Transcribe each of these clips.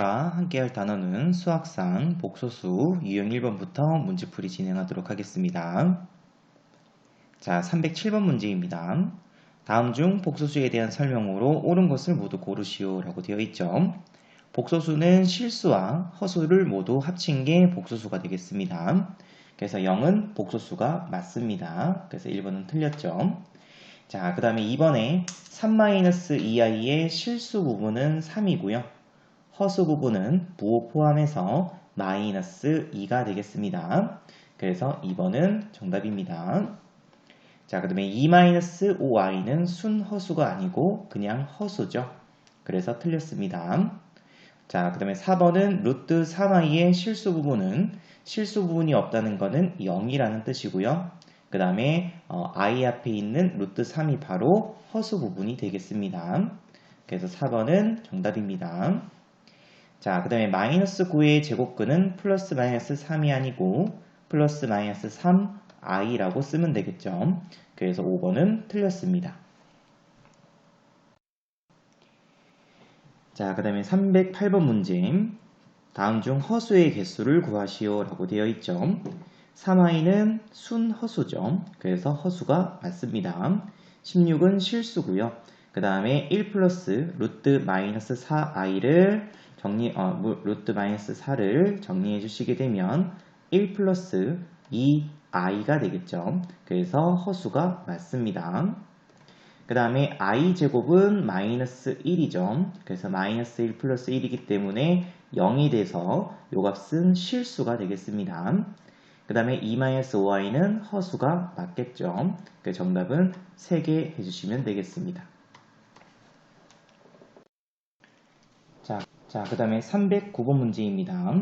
함께 할 단어는 수학상 복소수 유형 1번부터 문제풀이 진행하도록 하겠습니다. 자, 307번 문제입니다. 다음 중 복소수에 대한 설명으로 옳은 것을 모두 고르시오 라고 되어 있죠. 복소수는 실수와 허수를 모두 합친 게 복소수가 되겠습니다. 그래서 0은 복소수가 맞습니다. 그래서 1번은 틀렸죠. 자, 그 다음에 2번에 3-2i의 실수 부분은 3이고요. 허수 부분은 부호 포함해서 마이너스 2가 되겠습니다. 그래서 2번은 정답입니다. 자, 그 다음에 2-5i는 순허수가 아니고 그냥 허수죠. 그래서 틀렸습니다. 자, 그 다음에 4번은 루트 3i의 실수 부분이 없다는 것은 0이라는 뜻이고요. 그 다음에 i 앞에 있는 루트 3이 바로 허수 부분이 되겠습니다. 그래서 4번은 정답입니다. 자, 그 다음에 마이너스 9의 제곱근은 플러스 마이너스 3이 아니고 플러스 마이너스 3i라고 쓰면 되겠죠. 그래서 5번은 틀렸습니다. 자, 그 다음에 308번 문제. 다음 중 허수의 개수를 구하시오 라고 되어 있죠. 3i는 순허수죠. 그래서 허수가 맞습니다. 16은 실수고요. 그 다음에 1 플러스 루트 마이너스 4i를 루트 마이너스 4를 정리해 주시게 되면 1 플러스 2i가 되겠죠. 그래서 허수가 맞습니다. 그 다음에 i 제곱은 마이너스 1이죠. 그래서 마이너스 1 플러스 1이기 때문에 0이 돼서 요 값은 실수가 되겠습니다. 그 다음에 2-5i는 허수가 맞겠죠. 그 정답은 3개 해주시면 되겠습니다. 자, 그 다음에 309번 문제입니다.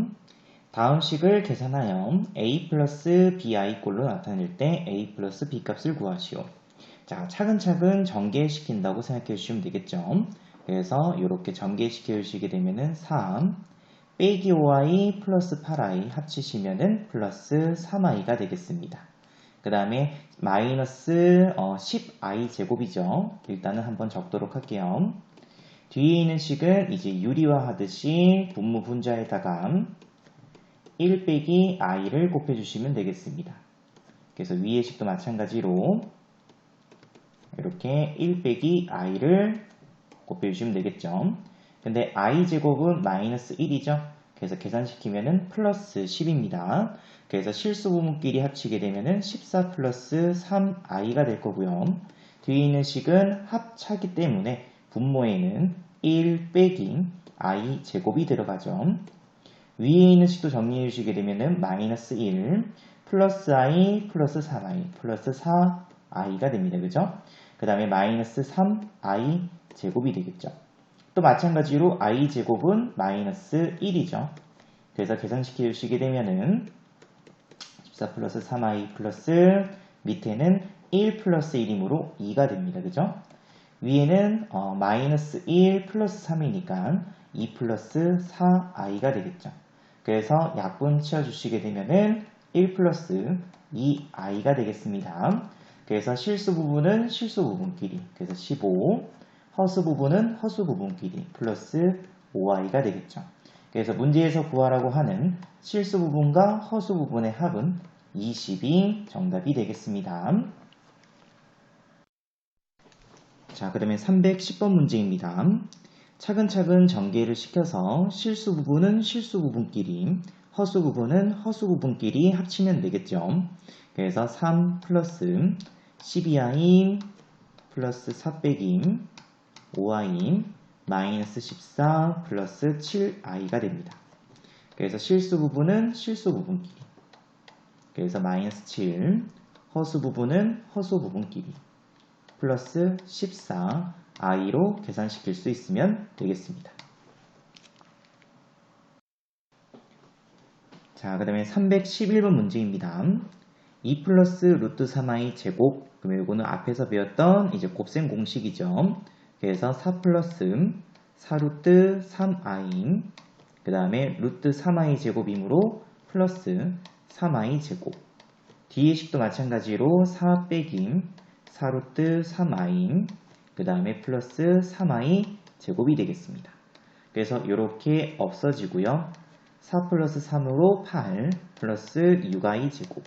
다음 식을 계산하여 a 플러스 bi 꼴로 나타낼 때 a 플러스 b 값을 구하시오. 자, 차근차근 전개시킨다고 생각해 주시면 되겠죠. 그래서 이렇게 전개시켜 주시게 되면은 3 빼기 5i 플러스 8i 합치시면은 플러스 3i가 되겠습니다. 그 다음에 마이너스 10i 제곱이죠. 일단은 한번 적도록 할게요. 뒤에 있는 식은 이제 유리화 하듯이 분모 분자에다가 1 빼기 i를 곱해주시면 되겠습니다. 그래서 위의 식도 마찬가지로 이렇게 1 빼기 i를 곱해주시면 되겠죠. 근데 i제곱은 마이너스 1이죠. 그래서 계산시키면은 플러스 10입니다. 그래서 실수 부분끼리 합치게 되면은 14 플러스 3i가 될 거고요. 뒤에 있는 식은 합차기 때문에 분모에는 1 빼기 i 제곱이 들어가죠. 위에 있는 식도 정리해 주시게 되면은 마이너스 1 플러스 i 플러스 3i 플러스 4i가 됩니다. 그죠? 그 다음에 마이너스 3i 제곱이 되겠죠. 또 마찬가지로 i 제곱은 마이너스 1이죠. 그래서 계산시켜 주시게 되면은 14 플러스 3i 플러스 밑에는 1 플러스 1이므로 2가 됩니다. 그죠? 위에는 마이너스 1 플러스 3이니까 2 플러스 4i가 되겠죠. 그래서 약분 치워주시게 되면은 1 플러스 2i가 되겠습니다. 그래서 실수 부분은 실수 부분끼리, 그래서 15, 허수 부분은 허수 부분끼리 플러스 5i가 되겠죠. 그래서 문제에서 구하라고 하는 실수 부분과 허수 부분의 합은 20이 정답이 되겠습니다. 자, 그 다음에 310번 문제입니다. 차근차근 전개를 시켜서 실수 부분은 실수 부분끼리, 허수 부분은 허수 부분끼리 합치면 되겠죠. 그래서 3 플러스 12i 플러스 4 빼기 5i 마이너스 14 플러스 7i가 됩니다. 그래서 실수 부분은 실수 부분끼리, 그래서 마이너스 7, 허수 부분은 허수 부분끼리 플러스 14i로 계산시킬 수 있으면 되겠습니다. 자, 그 다음에 311번 문제입니다. 2 플러스 루트 3i 제곱, 그러면 이거는 앞에서 배웠던 이제 곱셈 공식이죠. 그래서 4 플러스 4 루트 3i, 그 다음에 루트 3i 제곱이므로 플러스 3i 제곱. 뒤의 식도 마찬가지로 4 빼기 4 루트 3i, 그 다음에 플러스 3i 제곱이 되겠습니다. 그래서 이렇게 없어지고요. 4 플러스 3으로 8 플러스 6i 제곱.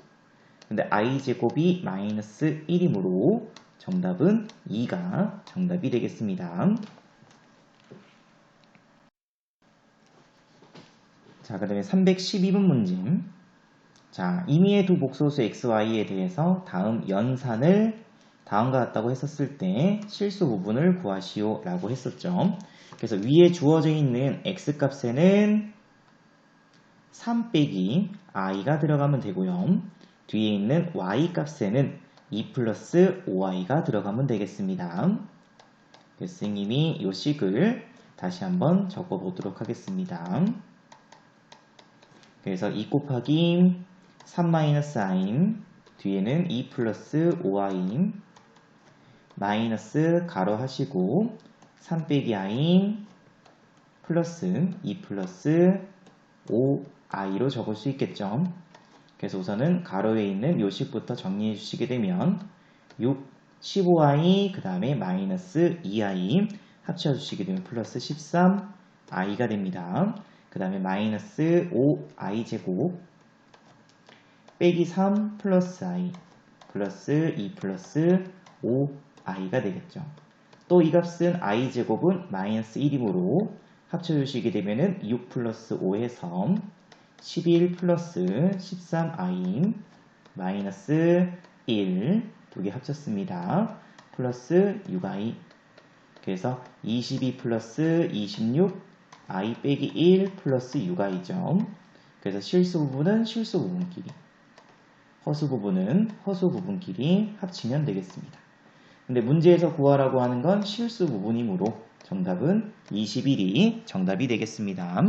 근데 i 제곱이 마이너스 1이므로 정답은 2가 정답이 되겠습니다. 자, 그 다음에 312번 문제. 자, 임의의 두 복소수 xy에 대해서 다음 연산을 다음과 같다고 했었을 때 실수 부분을 구하시오 라고 했었죠. 그래서 위에 주어져 있는 x값에는 3 빼기 i가 들어가면 되고요. 뒤에 있는 y값에는 2 플러스 5i가 들어가면 되겠습니다. 선생님이 이 식을 다시 한번 적어보도록 하겠습니다. 그래서 2 곱하기 3 마이너스 i임, 뒤에는 2 플러스 5i임, 마이너스 가로 하시고 3 빼기 i임 플러스 2 플러스 5i로 적을 수 있겠죠. 그래서 우선은 가로에 있는 요식부터 정리해 주시게 되면 6, 15i 그 다음에 마이너스 2i 합쳐 주시게 되면 플러스 13i가 됩니다. 그 다음에 마이너스 5i 제곱 빼기 3 플러스 i 플러스 2 플러스 5i가 되겠죠. 또 이 값은 i 제곱은 마이너스 1이므로 합쳐주시게 되면 6 플러스 5에서 11 플러스 13i 마이너스 1 두 개 합쳤습니다. 플러스 6i 그래서 22 플러스 26 i 빼기 1 플러스 6i죠. 그래서 실수 부분은 실수 부분끼리 허수 부분은 허수 부분끼리 합치면 되겠습니다. 근데 문제에서 구하라고 하는 건 실수 부분이므로 정답은 21이 정답이 되겠습니다.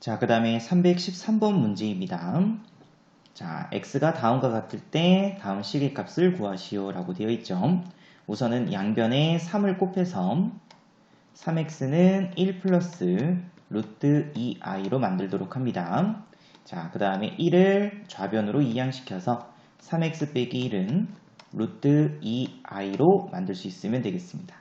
자, 그 다음에 313번 문제입니다. 자, x가 다음과 같을 때 다음 식의 값을 구하시오 라고 되어 있죠. 우선은 양변에 3을 곱해서 3x는 1 플러스 루트 2i로 만들도록 합니다. 자, 그 다음에 1을 좌변으로 이항시켜서 3x 빼기 1은 루트 2i로 만들 수 있으면 되겠습니다.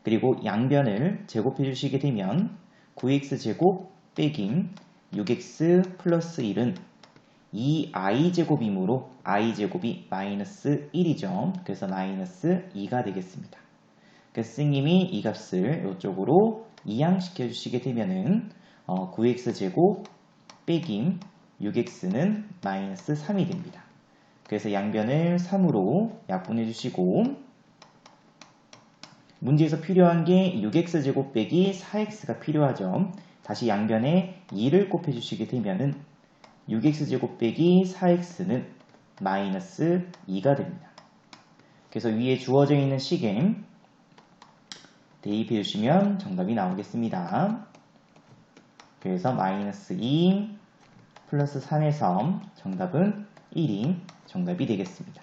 그리고 양변을 제곱해 주시게 되면 9x 제곱 빼기 6x 플러스 1은 2i 제곱이므로 i 제곱이 마이너스 1이죠. 그래서 마이너스 2가 되겠습니다. 그래서 선생님이 이 값을 이쪽으로 이항시켜 주시게 되면은 9x 제곱 빼기 6x는 마이너스 3이 됩니다. 그래서 양변을 3으로 약분해 주시고 문제에서 필요한 게 6x 제곱 빼기 4x가 필요하죠. 다시 양변에 2를 곱해 주시게 되면은 6x 제곱 빼기 4x는 마이너스 2가 됩니다. 그래서 위에 주어져 있는 식에 대입해 주시면 정답이 나오겠습니다. 그래서 마이너스 2 플러스 3에서 정답은 1이 정답이 되겠습니다.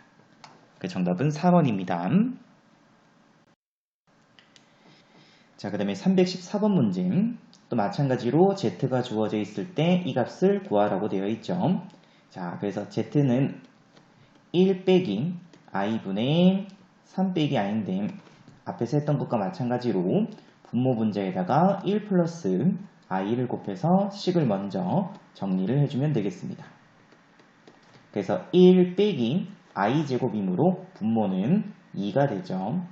그 정답은 4번입니다. 자, 그 다음에 314번 문제. 또 마찬가지로 z가 주어져 있을 때 이 값을 구하라고 되어 있죠. 자, 그래서 z는 1 빼기 i분의 3 빼기 i인데 앞에서 했던 것과 마찬가지로 분모 분자에다가 1 플러스 i를 곱해서 식을 먼저 정리를 해주면 되겠습니다. 그래서 1 빼기 i 제곱이므로 분모는 2가 되죠.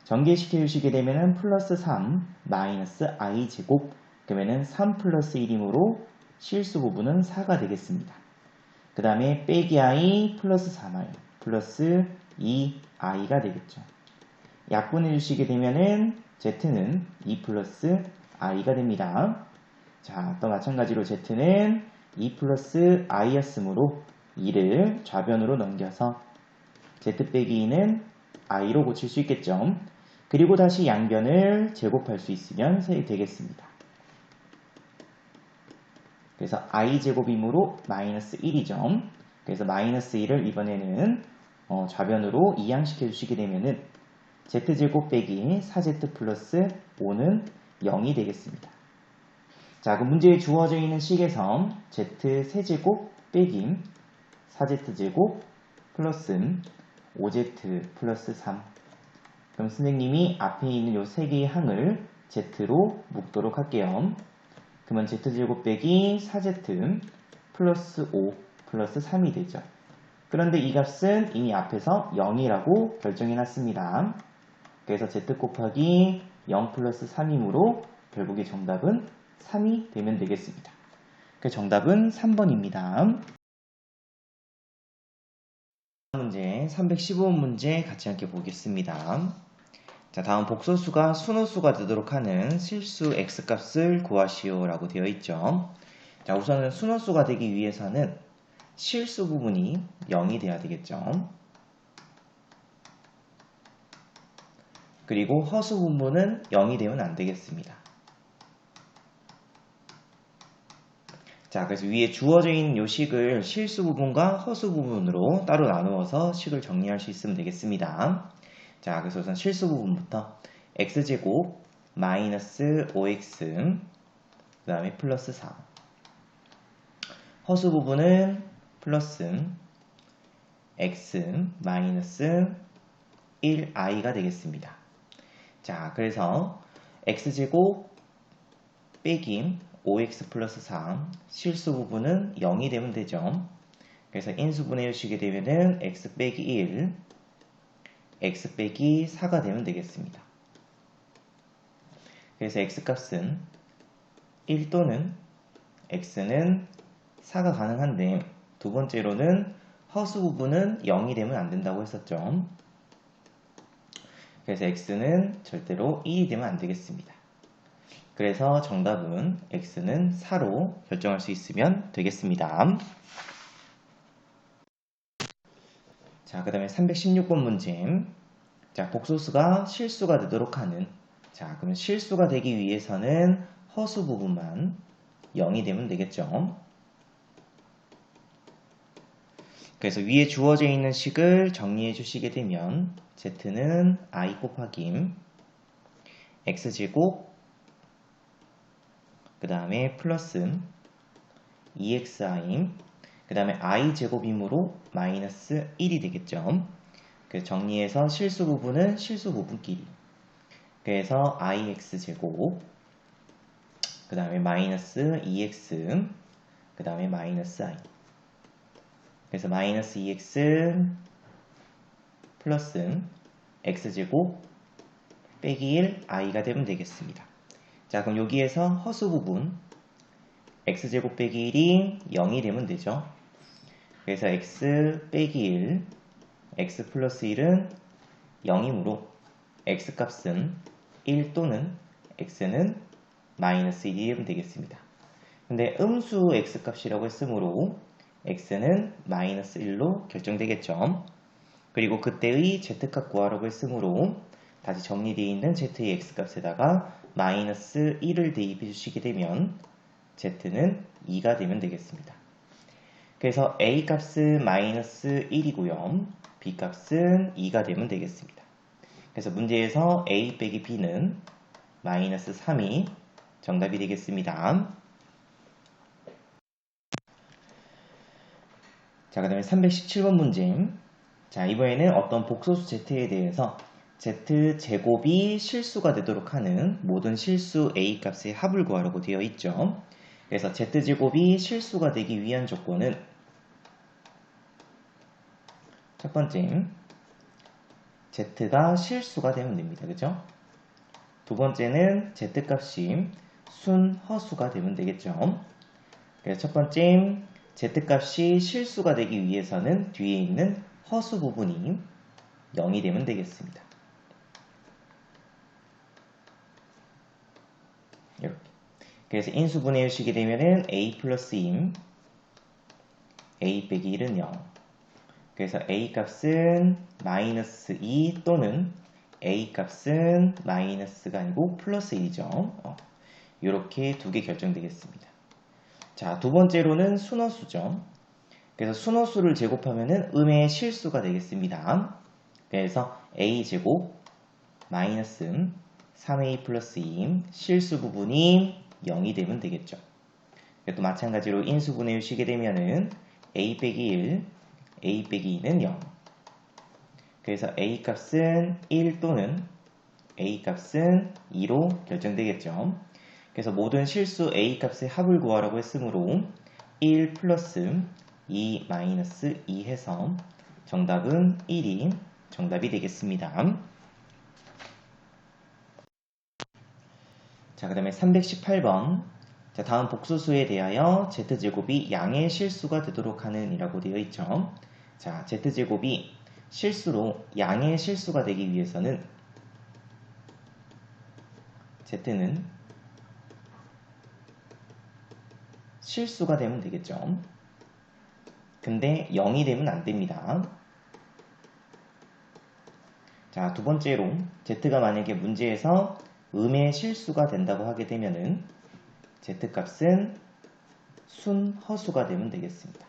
전개시켜 주시게 되면 플러스 3 마이너스 i 제곱 그러면 3 플러스 1이므로 실수 부분은 4가 되겠습니다. 그 다음에 빼기 i 플러스 3i 플러스 2i가 되겠죠. 약분해 주시게 되면은 z는 2 플러스 i가 됩니다. 자, 또 마찬가지로 z는 2 플러스 i였으므로 2를 좌변으로 넘겨서 z 빼기 2는 i로 고칠 수 있겠죠. 그리고 다시 양변을 제곱할 수 있으면 되겠습니다. 그래서 i 제곱이므로 마이너스 1이죠. 그래서 마이너스 1을 이번에는 좌변으로 이항시켜 주시게 되면은 z제곱 빼기 4z 플러스 5는 0이 되겠습니다. 자, 그 문제에 주어져 있는 식에서 z 세제곱 빼기 4z제곱 플러스 5z 플러스 3 그럼 선생님이 앞에 있는 요 세 개의 항을 z로 묶도록 할게요. 그러면 z제곱 빼기 4z 플러스 5 플러스 3이 되죠. 그런데 이 값은 이미 앞에서 0이라고 결정해놨습니다. 그래서 z 곱하기 0 플러스 3이므로 결국에 정답은 3이 되면 되겠습니다. 그 정답은 3번입니다. 문제 315번 문제 같이 함께 보겠습니다. 자, 다음 복소수가 순호수가 되도록 하는 실수 x값을 구하시오 라고 되어 있죠. 자, 우선은 순호수가 되기 위해서는 실수 부분이 0이 돼야 되겠죠. 그리고 허수 부분은 0이 되면 안 되겠습니다. 자, 그래서 위에 주어져 있는 요 식을 실수 부분과 허수 부분으로 따로 나누어서 식을 정리할 수 있으면 되겠습니다. 자, 그래서 우선 실수 부분부터 x제곱 마이너스 5x 그 다음에 플러스 4 허수 부분은 플러스 x 마이너스 1i가 되겠습니다. 자, 그래서 x제곱 빼기 5x 플러스 4 실수 부분은 0이 되면 되죠. 그래서 인수분해 주시게 되면은 x 빼기 1 x 빼기 4가 되면 되겠습니다. 그래서 x값은 1 또는 x는 4가 가능한데 두 번째로는 허수 부분은 0이 되면 안 된다고 했었죠. 그래서 x는 절대로 1이 되면 안 되겠습니다. 그래서 정답은 x는 4로 결정할 수 있으면 되겠습니다. 자, 그 다음에 316번 문제. 자, 복소수가 실수가 되도록 하는. 자, 그러면 실수가 되기 위해서는 허수 부분만 0이 되면 되겠죠. 그래서 위에 주어져 있는 식을 정리해 주시게 되면 z는 i 곱하기 x제곱 그 다음에 플러스 2xi 그 다음에 i제곱이므로 마이너스 1이 되겠죠. 그래서 정리해서 실수 부분은 실수 부분끼리 그래서 ix제곱 그 다음에 마이너스 2x 그 다음에 마이너스 i 그래서 마이너스 2x 플러스 x제곱 빼기 1 i가 되면 되겠습니다. 자, 그럼 여기에서 허수 부분 x제곱 빼기 1이 0이 되면 되죠. 그래서 x 빼기 1 x 플러스 1은 0이므로 x값은 1 또는 x는 마이너스 1이 되면 되겠습니다. 근데 음수 x값이라고 했으므로 x는 마이너스 1로 결정되겠죠. 그리고 그때의 z값 구하라고 했으므로 다시 정리되어 있는 z의 x값에다가 마이너스 1을 대입해 주시게 되면 z는 2가 되면 되겠습니다. 그래서 a값은 마이너스 1이고요. b값은 2가 되면 되겠습니다. 그래서 문제에서 a 빼기 b는 마이너스 3이 정답이 되겠습니다. 자, 그 다음에 317번 문제. 자, 이번에는 어떤 복소수 z에 대해서 z제곱이 실수가 되도록 하는 모든 실수 a값의 합을 구하라고 되어 있죠. 그래서 z제곱이 실수가 되기 위한 조건은 첫 번째, z가 실수가 되면 됩니다. 그죠? 두 번째는 z값이 순허수가 되면 되겠죠. 그래서 첫 번째, z값이 실수가 되기 위해서는 뒤에 있는 허수 부분이 0이 되면 되겠습니다. 이렇게. 그래서 인수분해 주시게 되면은 a 플러스 2, a 빼기 1은 0. 그래서 a 값은 마이너스 2 또는 a 값은 마이너스가 아니고 플러스 1이죠. 이렇게 두 개 결정되겠습니다. 자, 두 번째로는 순허수죠. 그래서 순허수를 제곱하면은 음의 실수가 되겠습니다. 그래서 a제곱 마이너스 3a 플러스 2 실수 부분이 0이 되면 되겠죠. 또 마찬가지로 인수분해 주시게 되면은 a 빼기 1, a 빼기 2는 0. 그래서 a 값은 1 또는 a 값은 2로 결정되겠죠. 그래서 모든 실수 a 값의 합을 구하라고 했으므로 1 플러스 2 마이너스 2 해서 정답은 1이 정답이 되겠습니다. 자, 그 다음에 318번. 자, 다음 복소수에 대하여 z제곱이 양의 실수가 되도록 하는 이라고 되어 있죠. 자, z제곱이 실수로 양의 실수가 되기 위해서는 z는 실수가 되면 되겠죠. 근데 0이 되면 안 됩니다. 자, 두 번째로 z가 만약에 문제에서 음의 실수가 된다고 하게 되면은 z값은 순허수가 되면 되겠습니다.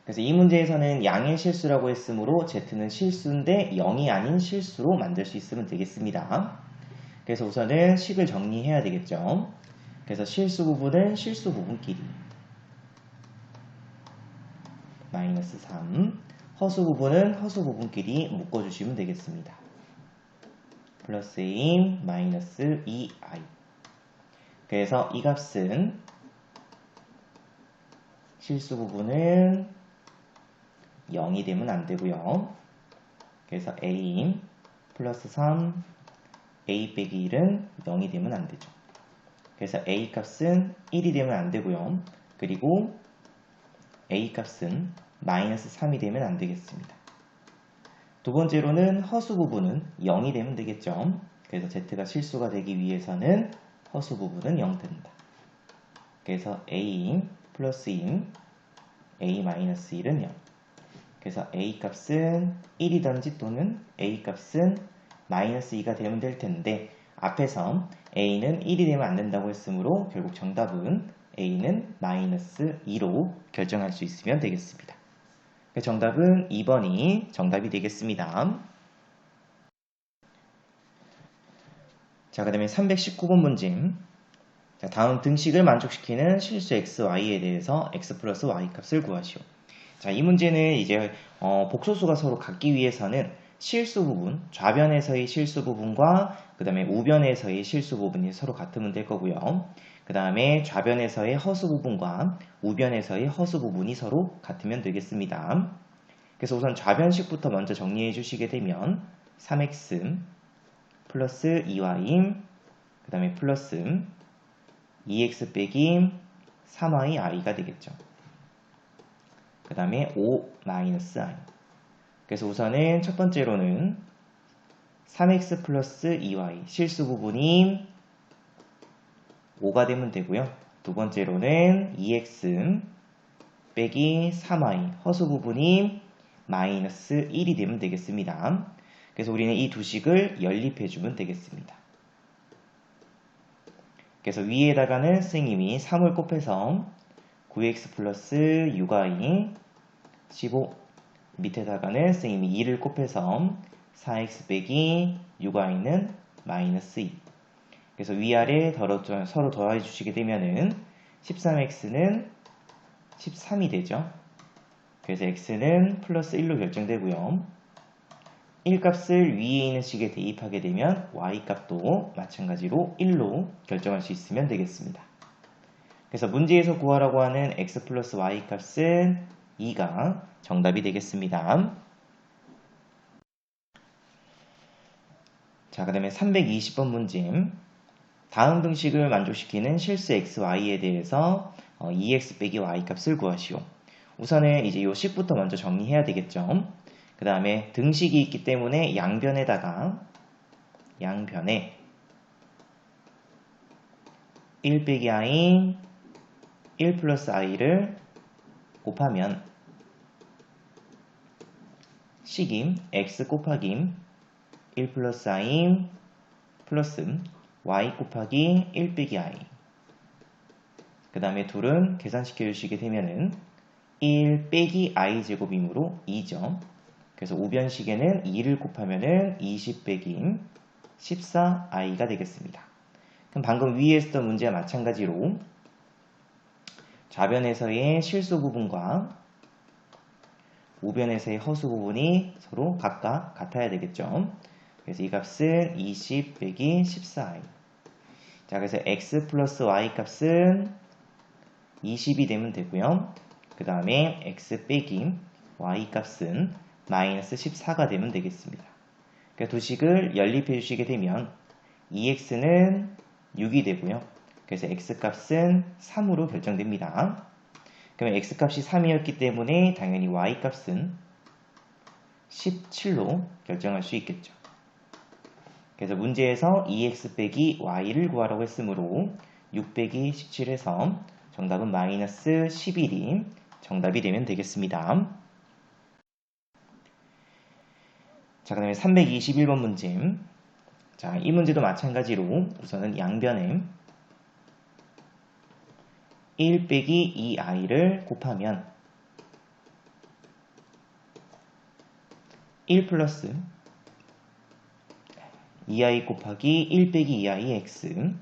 그래서 이 문제에서는 양의 실수라고 했으므로 z는 실수인데 0이 아닌 실수로 만들 수 있으면 되겠습니다. 그래서 우선은 식을 정리해야 되겠죠. 그래서 실수 부분은 실수 부분끼리 마이너스 3, 허수 부분은 허수 부분끼리 묶어주시면 되겠습니다. 플러스 2, 마이너스 2i. 그래서 이 값은 실수 부분은 0이 되면 안 되고요. 그래서 a 플러스 3, a 빼기 1은 0이 되면 안 되죠. 그래서 a 값은 1이 되면 안 되고요. 그리고 a 값은 마이너스 3이 되면 안 되겠습니다. 두 번째로는 허수 부분은 0이 되면 되겠죠. 그래서 z가 실수가 되기 위해서는 허수 부분은 0 된다. 그래서 a 플러스 2, a 마이너스 1은 0. 그래서 a 값은 1이든지 또는 a 값은 마이너스 2가 되면 될 텐데 앞에서 a는 1이 되면 안 된다고 했으므로 결국 정답은 a는 마이너스 2로 결정할 수 있으면 되겠습니다. 정답은 2번이 정답이 되겠습니다. 자, 그 다음에 319번 문제. 자, 다음 등식을 만족시키는 실수 x, y에 대해서 x 플러스 y 값을 구하시오. 자, 이 문제는 이제 복소수가 서로 같기 위해서는 실수 부분, 좌변에서의 실수 부분과 그 다음에 우변에서의 실수 부분이 서로 같으면 될 거고요. 그 다음에 좌변에서의 허수 부분과 우변에서의 허수 부분이 서로 같으면 되겠습니다. 그래서 우선 좌변식부터 먼저 정리해 주시게 되면 3x 플러스 2y 그 다음에 플러스 2x 빼기 3yi가 되겠죠. 그 다음에 5 마이너스 i. 그래서 우선은 첫 번째로는 3x 플러스 2y 실수 부분이 5가 되면 되고요. 두 번째로는 2x 빼기 3y 허수 부분이 마이너스 1이 되면 되겠습니다. 그래서 우리는 이 두 식을 연립해주면 되겠습니다. 그래서 위에다가는 선생님이 3을 곱해서 9x 플러스 6y 15 밑에다가는 선생님이 2를 곱해서 4x 빼기 6y는 마이너스 2. 그래서 위아래 서로 더해 주시게 되면은 13x는 13이 되죠. 그래서 x는 플러스 1로 결정되고요. 1값을 위에 있는 식에 대입하게 되면 y값도 마찬가지로 1로 결정할 수 있으면 되겠습니다. 그래서 문제에서 구하라고 하는 x 플러스 y 값은 2가 정답이 되겠습니다. 자, 그 다음에 320번 문제. 다음 등식을 만족시키는 실수 x, y에 대해서 2x 빼기 y 값을 구하시오. 우선은 이제 요 식부터 먼저 정리해야 되겠죠. 그 다음에 등식이 있기 때문에 양변에 1 빼기 i, 1 플러스 i를 곱하면 식임 x 곱하기 1 플러스 i 플러스 y 곱하기 1 빼기 i. 그 다음에 둘은 계산시켜 주시게 되면은 1 빼기 i 제곱이므로 2죠. 그래서 우변식에는 2를 곱하면은 20 빼기 14i가 되겠습니다. 그럼 방금 위에 했던 문제와 마찬가지로 좌변에서의 실수 부분과 우변에서의 허수 부분이 서로 각각 같아야 되겠죠. 그래서 이 값은 20 빼기 14i. 자, 그래서 x 플러스 y 값은 20이 되면 되고요. 그 다음에 x 빼기 y 값은 마이너스 14가 되면 되겠습니다. 그러니까 두 식을 연립해 주시게 되면 2x는 6이 되고요. 그래서 x값은 3으로 결정됩니다. 그러면 x값이 3이었기 때문에 당연히 y값은 17로 결정할 수 있겠죠. 그래서 문제에서 2x 빼기 y를 구하라고 했으므로 6 빼기 17에서 정답은 마이너스 11이 정답이 되면 되겠습니다. 자, 그 다음에 321번 문제. 자, 이 문제도 마찬가지로 우선은 양변에 1 빼기 2i를 곱하면 1 플러스 2i 곱하기 1 빼기 2i x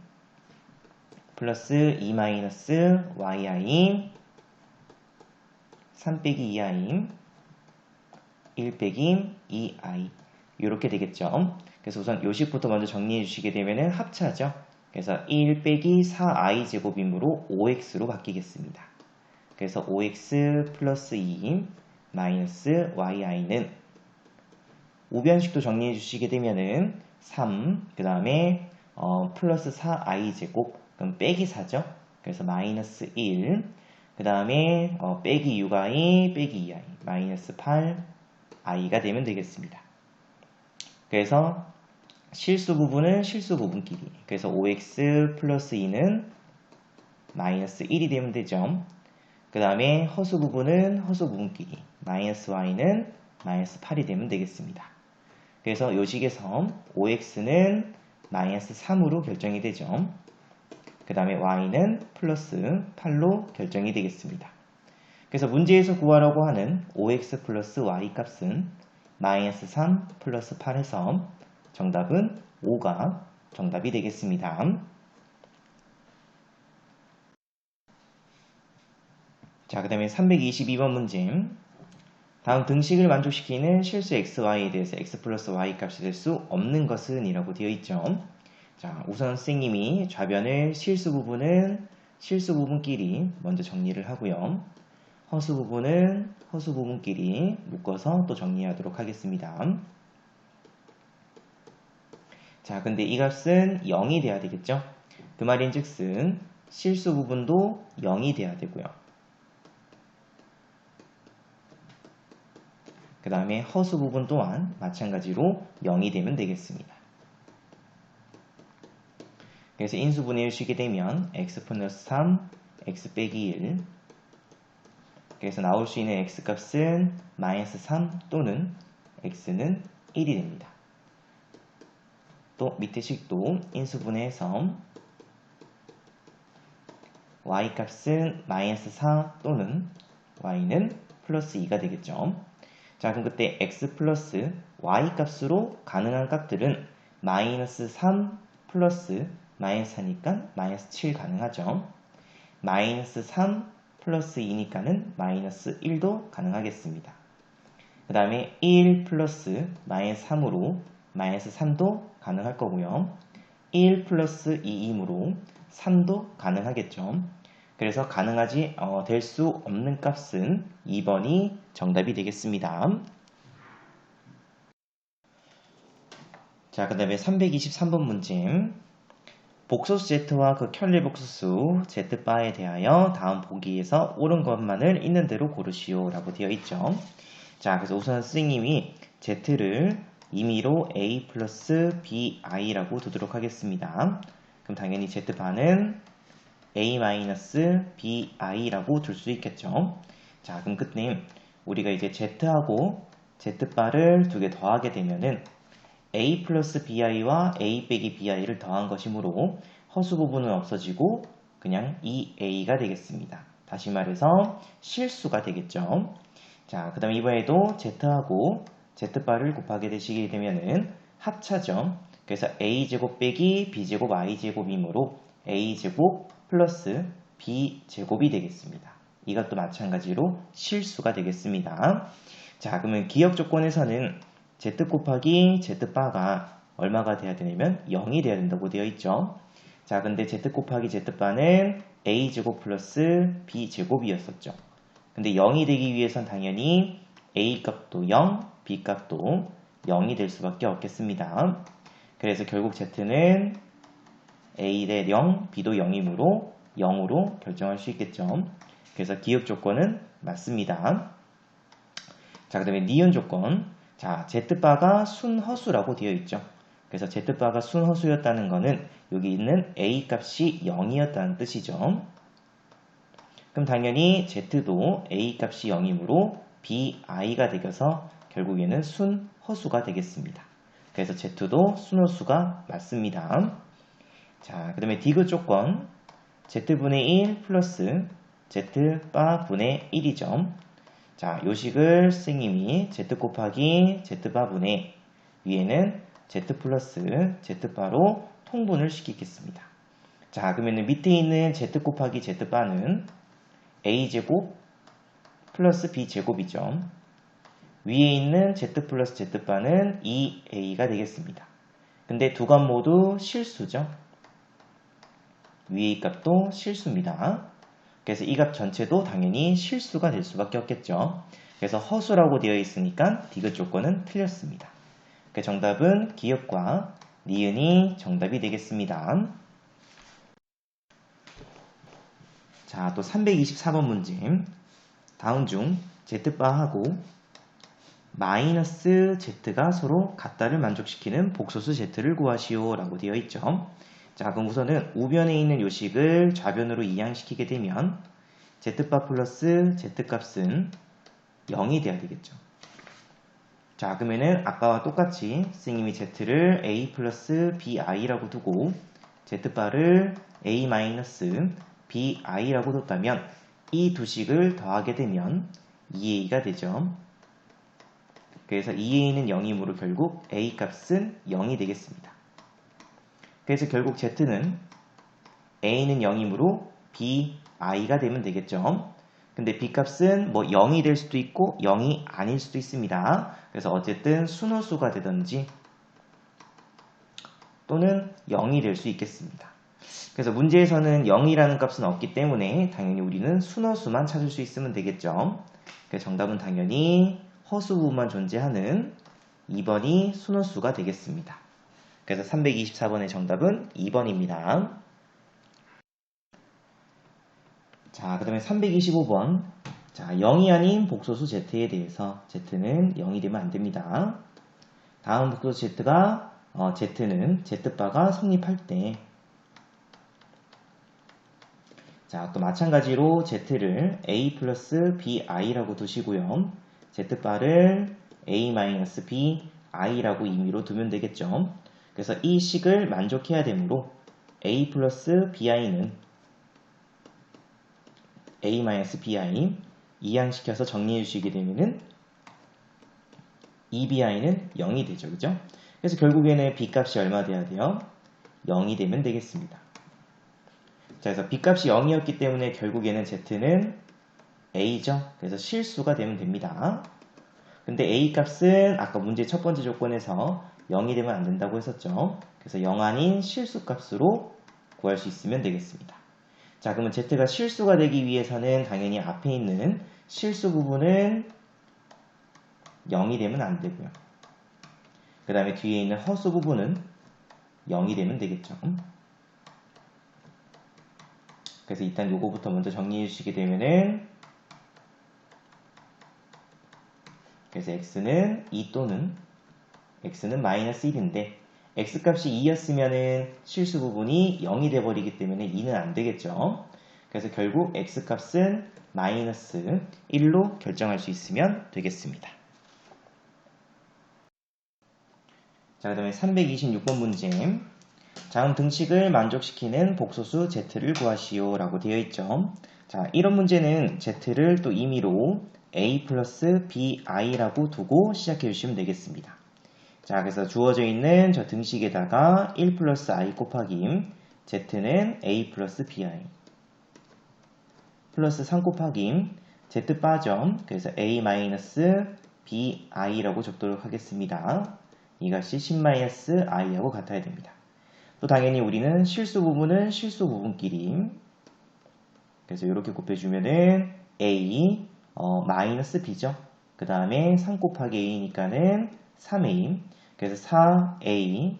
플러스 2 마이너스 yi 3 빼기 2i 1 빼기 2i 이렇게 되겠죠. 그래서 우선 요식부터 먼저 정리해 주시게 되면 합차죠. 그래서 1 빼기 4i 제곱이므로 5x로 바뀌겠습니다. 그래서 5x 플러스 2 마이너스 yi는 우변식도 정리해 주시게 되면은 3, 그 다음에 플러스 4i 제곱, 그럼 빼기 4죠. 그래서 마이너스 1, 그 다음에 빼기 6i, 빼기 2i, 마이너스 8i가 되면 되겠습니다. 그래서 실수 부분은 실수 부분끼리, 그래서 5x 플러스 2는 마이너스 1이 되면 되죠. 그 다음에 허수 부분은 허수 부분끼리, 마이너스 y는 마이너스 8이 되면 되겠습니다. 그래서 요식에서 5x는 마이너스 3으로 결정이 되죠. 그 다음에 y는 플러스 8로 결정이 되겠습니다. 그래서 문제에서 구하라고 하는 5x 플러스 y 값은 마이너스 3 플러스 8에서 정답은 5가 정답이 되겠습니다. 자, 그 다음에 322번 문제. 다음 등식을 만족시키는 실수 xy에 대해서 x 플러스 y 값이 될 수 없는 것은 이라고 되어 있죠. 자, 우선 선생님이 좌변을 실수 부분은 실수 부분끼리 먼저 정리를 하고요. 허수 부분은 허수 부분끼리 묶어서 또 정리하도록 하겠습니다. 자, 근데 이 값은 0이 돼야 되겠죠? 그 말인 즉슨 실수 부분도 0이 돼야 되고요. 그 다음에 허수 부분 또한 마찬가지로 0이 되면 되겠습니다. 그래서 인수분해를 쉬게 되면 x 플러스 3, x 빼기 1. 그래서 나올 수 있는 x값은 마이너스 3 또는 x는 1이 됩니다. 또 밑에 식도 인수분해해서 y값은 마이너스 4 또는 y는 플러스 2가 되겠죠. 자, 그럼 그때 x 플러스 y 값으로 가능한 값들은 마이너스 3 플러스 마이너스 4니까 마이너스 7 가능하죠. 마이너스 3 플러스 2니까는 마이너스 1도 가능하겠습니다. 그 다음에 1 플러스 마이너스 3으로 마이너스 3도 가능할 거고요. 1 플러스 2이므로 3도 가능하겠죠. 그래서 가능하지 될 수 없는 값은 2번이 정답이 되겠습니다. 자, 그 다음에 323번 문제. 복소수 z와 그 켤레 복소수 z바에 대하여 다음 보기에서 옳은 것만을 있는 대로 고르시오 라고 되어 있죠. 자, 그래서 우선 선생님이 z를 임의로 a 플러스 bi라고 두도록 하겠습니다. 그럼 당연히 z바는 a 마이너스 bi라고 둘 수 있겠죠. 자, 그럼 그때 우리가 이제 z하고 z바를 두 개 더하게 되면은 a 플러스 bi와 a 빼기 bi를 더한 것이므로 허수 부분은 없어지고 그냥 2a가 되겠습니다. 다시 말해서 실수가 되겠죠. 자, 그 다음에 이번에도 z하고 z바를 곱하게 되시게 되면은 합차죠. 그래서 a제곱 빼기 b제곱 i제곱이므로 a제곱 플러스 b제곱이 되겠습니다. 이것도 마찬가지로 실수가 되겠습니다. 자, 그러면 기억 조건에서는 z 곱하기 z바가 얼마가 돼야 되냐면 0이 돼야 된다고 되어 있죠. 자, 근데 z 곱하기 z바는 a제곱 플러스 b제곱이었었죠. 근데 0이 되기 위해선 당연히 a 값도 0, b 값도 0이 될 수밖에 없겠습니다. 그래서 결국 z는 a 대 0, b도 0이므로 0으로 결정할 수 있겠죠. 그래서 기억 조건은 맞습니다. 자, 그 다음에 니은 조건. 자, z바가 순허수라고 되어 있죠. 그래서 z바가 순허수였다는 것은 여기 있는 a 값이 0이었다는 뜻이죠. 그럼 당연히 z도 a 값이 0이므로 bi가 되어서 결국에는 순허수가 되겠습니다. 그래서 z도 순허수가 맞습니다. 자, 그 다음에 디귿 조건. z분의 1 플러스 z바분의 1이죠. 자, 요식을 선생님이 z 곱하기 z바분의 위에는 z 플러스 z바로 통분을 시키겠습니다. 자, 그러면 밑에 있는 z 곱하기 z바는 a제곱 플러스 b제곱이죠. 위에 있는 z 플러스 z바는 2a가 되겠습니다. 근데 두 값 모두 실수죠. 위의 값도 실수입니다. 그래서 이 값 전체도 당연히 실수가 될 수밖에 없겠죠. 그래서 허수라고 되어 있으니까 디귿 조건은 틀렸습니다. 그 정답은 기역과 니은이 정답이 되겠습니다. 자, 또 324번 문제. 다음 중 z바하고 마이너스 z가 서로 같다를 만족시키는 복소수 z를 구하시오 라고 되어 있죠. 자, 그럼 우선은 우변에 있는 요식을 좌변으로 이항시키게 되면 z바 플러스 z값은 0이 돼야 되겠죠. 자, 그러면은 아까와 똑같이 선생님이 z를 a 플러스 bi라고 두고 z바를 a 마이너스 bi라고 뒀다면 이 두 식을 더하게 되면 2a가 되죠. 그래서 2a는 0이므로 결국 a 값은 0이 되겠습니다. 그래서 결국 z는 a는 0이므로 bi가 되면 되겠죠. 근데 b 값은 뭐 0이 될 수도 있고 0이 아닐 수도 있습니다. 그래서 어쨌든 순호수가 되든지 또는 0이 될 수 있겠습니다. 그래서 문제에서는 0이라는 값은 없기 때문에 당연히 우리는 순호수만 찾을 수 있으면 되겠죠. 그래서 정답은 당연히 허수 부분만 존재하는 2번이 순호수가 되겠습니다. 그래서 324번의 정답은 2번입니다. 자, 그 다음에 325번. 자, 0이 아닌 복소수 z에 대해서 z는 0이 되면 안 됩니다. 다음 복소수 z가 z는 z바가 성립할 때 자, 또 마찬가지로 z를 a 플러스 bi라고 두시고요. z바를 a 마이너스 bi라고 임의로 두면 되겠죠. 그래서 이 식을 만족해야 되므로 a 플러스 bi는 a 마이너스 bi 이항시켜서 정리해 주시게 되면은 2bi는 0이 되죠. 그죠? 그래서 결국에는 b 값이 얼마 돼야 돼요? 0이 되면 되겠습니다. 자, 그래서 b 값이 0이었기 때문에 결국에는 z는 a죠. 그래서 실수가 되면 됩니다. 근데 a 값은 아까 문제 첫 번째 조건에서 0이 되면 안 된다고 했었죠. 그래서 0 아닌 실수 값으로 구할 수 있으면 되겠습니다. 자, 그러면 z가 실수가 되기 위해서는 당연히 앞에 있는 실수 부분은 0이 되면 안 되고요. 그 다음에 뒤에 있는 허수 부분은 0이 되면 되겠죠. 그래서 일단 요거부터 먼저 정리해 주시게 되면은 그래서 x는 2 또는 x는 마이너스 1인데 x값이 2였으면은 실수 부분이 0이 돼버리기 때문에 2는 안 되겠죠. 그래서 결국 x값은 마이너스 1로 결정할 수 있으면 되겠습니다. 자, 그 다음에 326번 문제. 다음 등식을 만족시키는 복소수 z를 구하시오 라고 되어 있죠. 자, 이런 문제는 z를 또 임의로 a 플러스 bi라고 두고 시작해 주시면 되겠습니다. 자, 그래서 주어져 있는 저 등식에다가 1 플러스 i 곱하기 z는 a 플러스 bi 플러스 3 곱하기 z 빠져. 그래서 a 마이너스 bi라고 적도록 하겠습니다. 이것이 10-i하고 같아야 됩니다. 또 당연히 우리는 실수 부분은 실수 부분끼리, 그래서 이렇게 곱해주면은 a 마이너스 b죠. 그 다음에 3 곱하기 a니까는 3a, 그래서 4a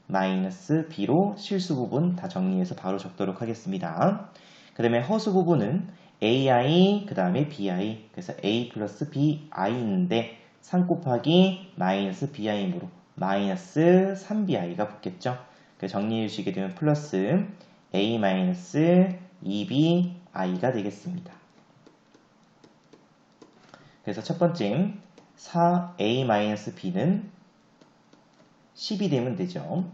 마이너스 b로 실수 부분 다 정리해서 바로 적도록 하겠습니다. 그 다음에 허수 부분은 ai, 그 다음에 bi, 그래서 a 플러스 bi인데 3 곱하기 마이너스 bi이므로 마이너스 3bi가 붙겠죠. 정리해 주시게 되면 플러스 a 마이너스 2bi가 되겠습니다. 그래서 첫 번째 4a-b는 10이 되면 되죠.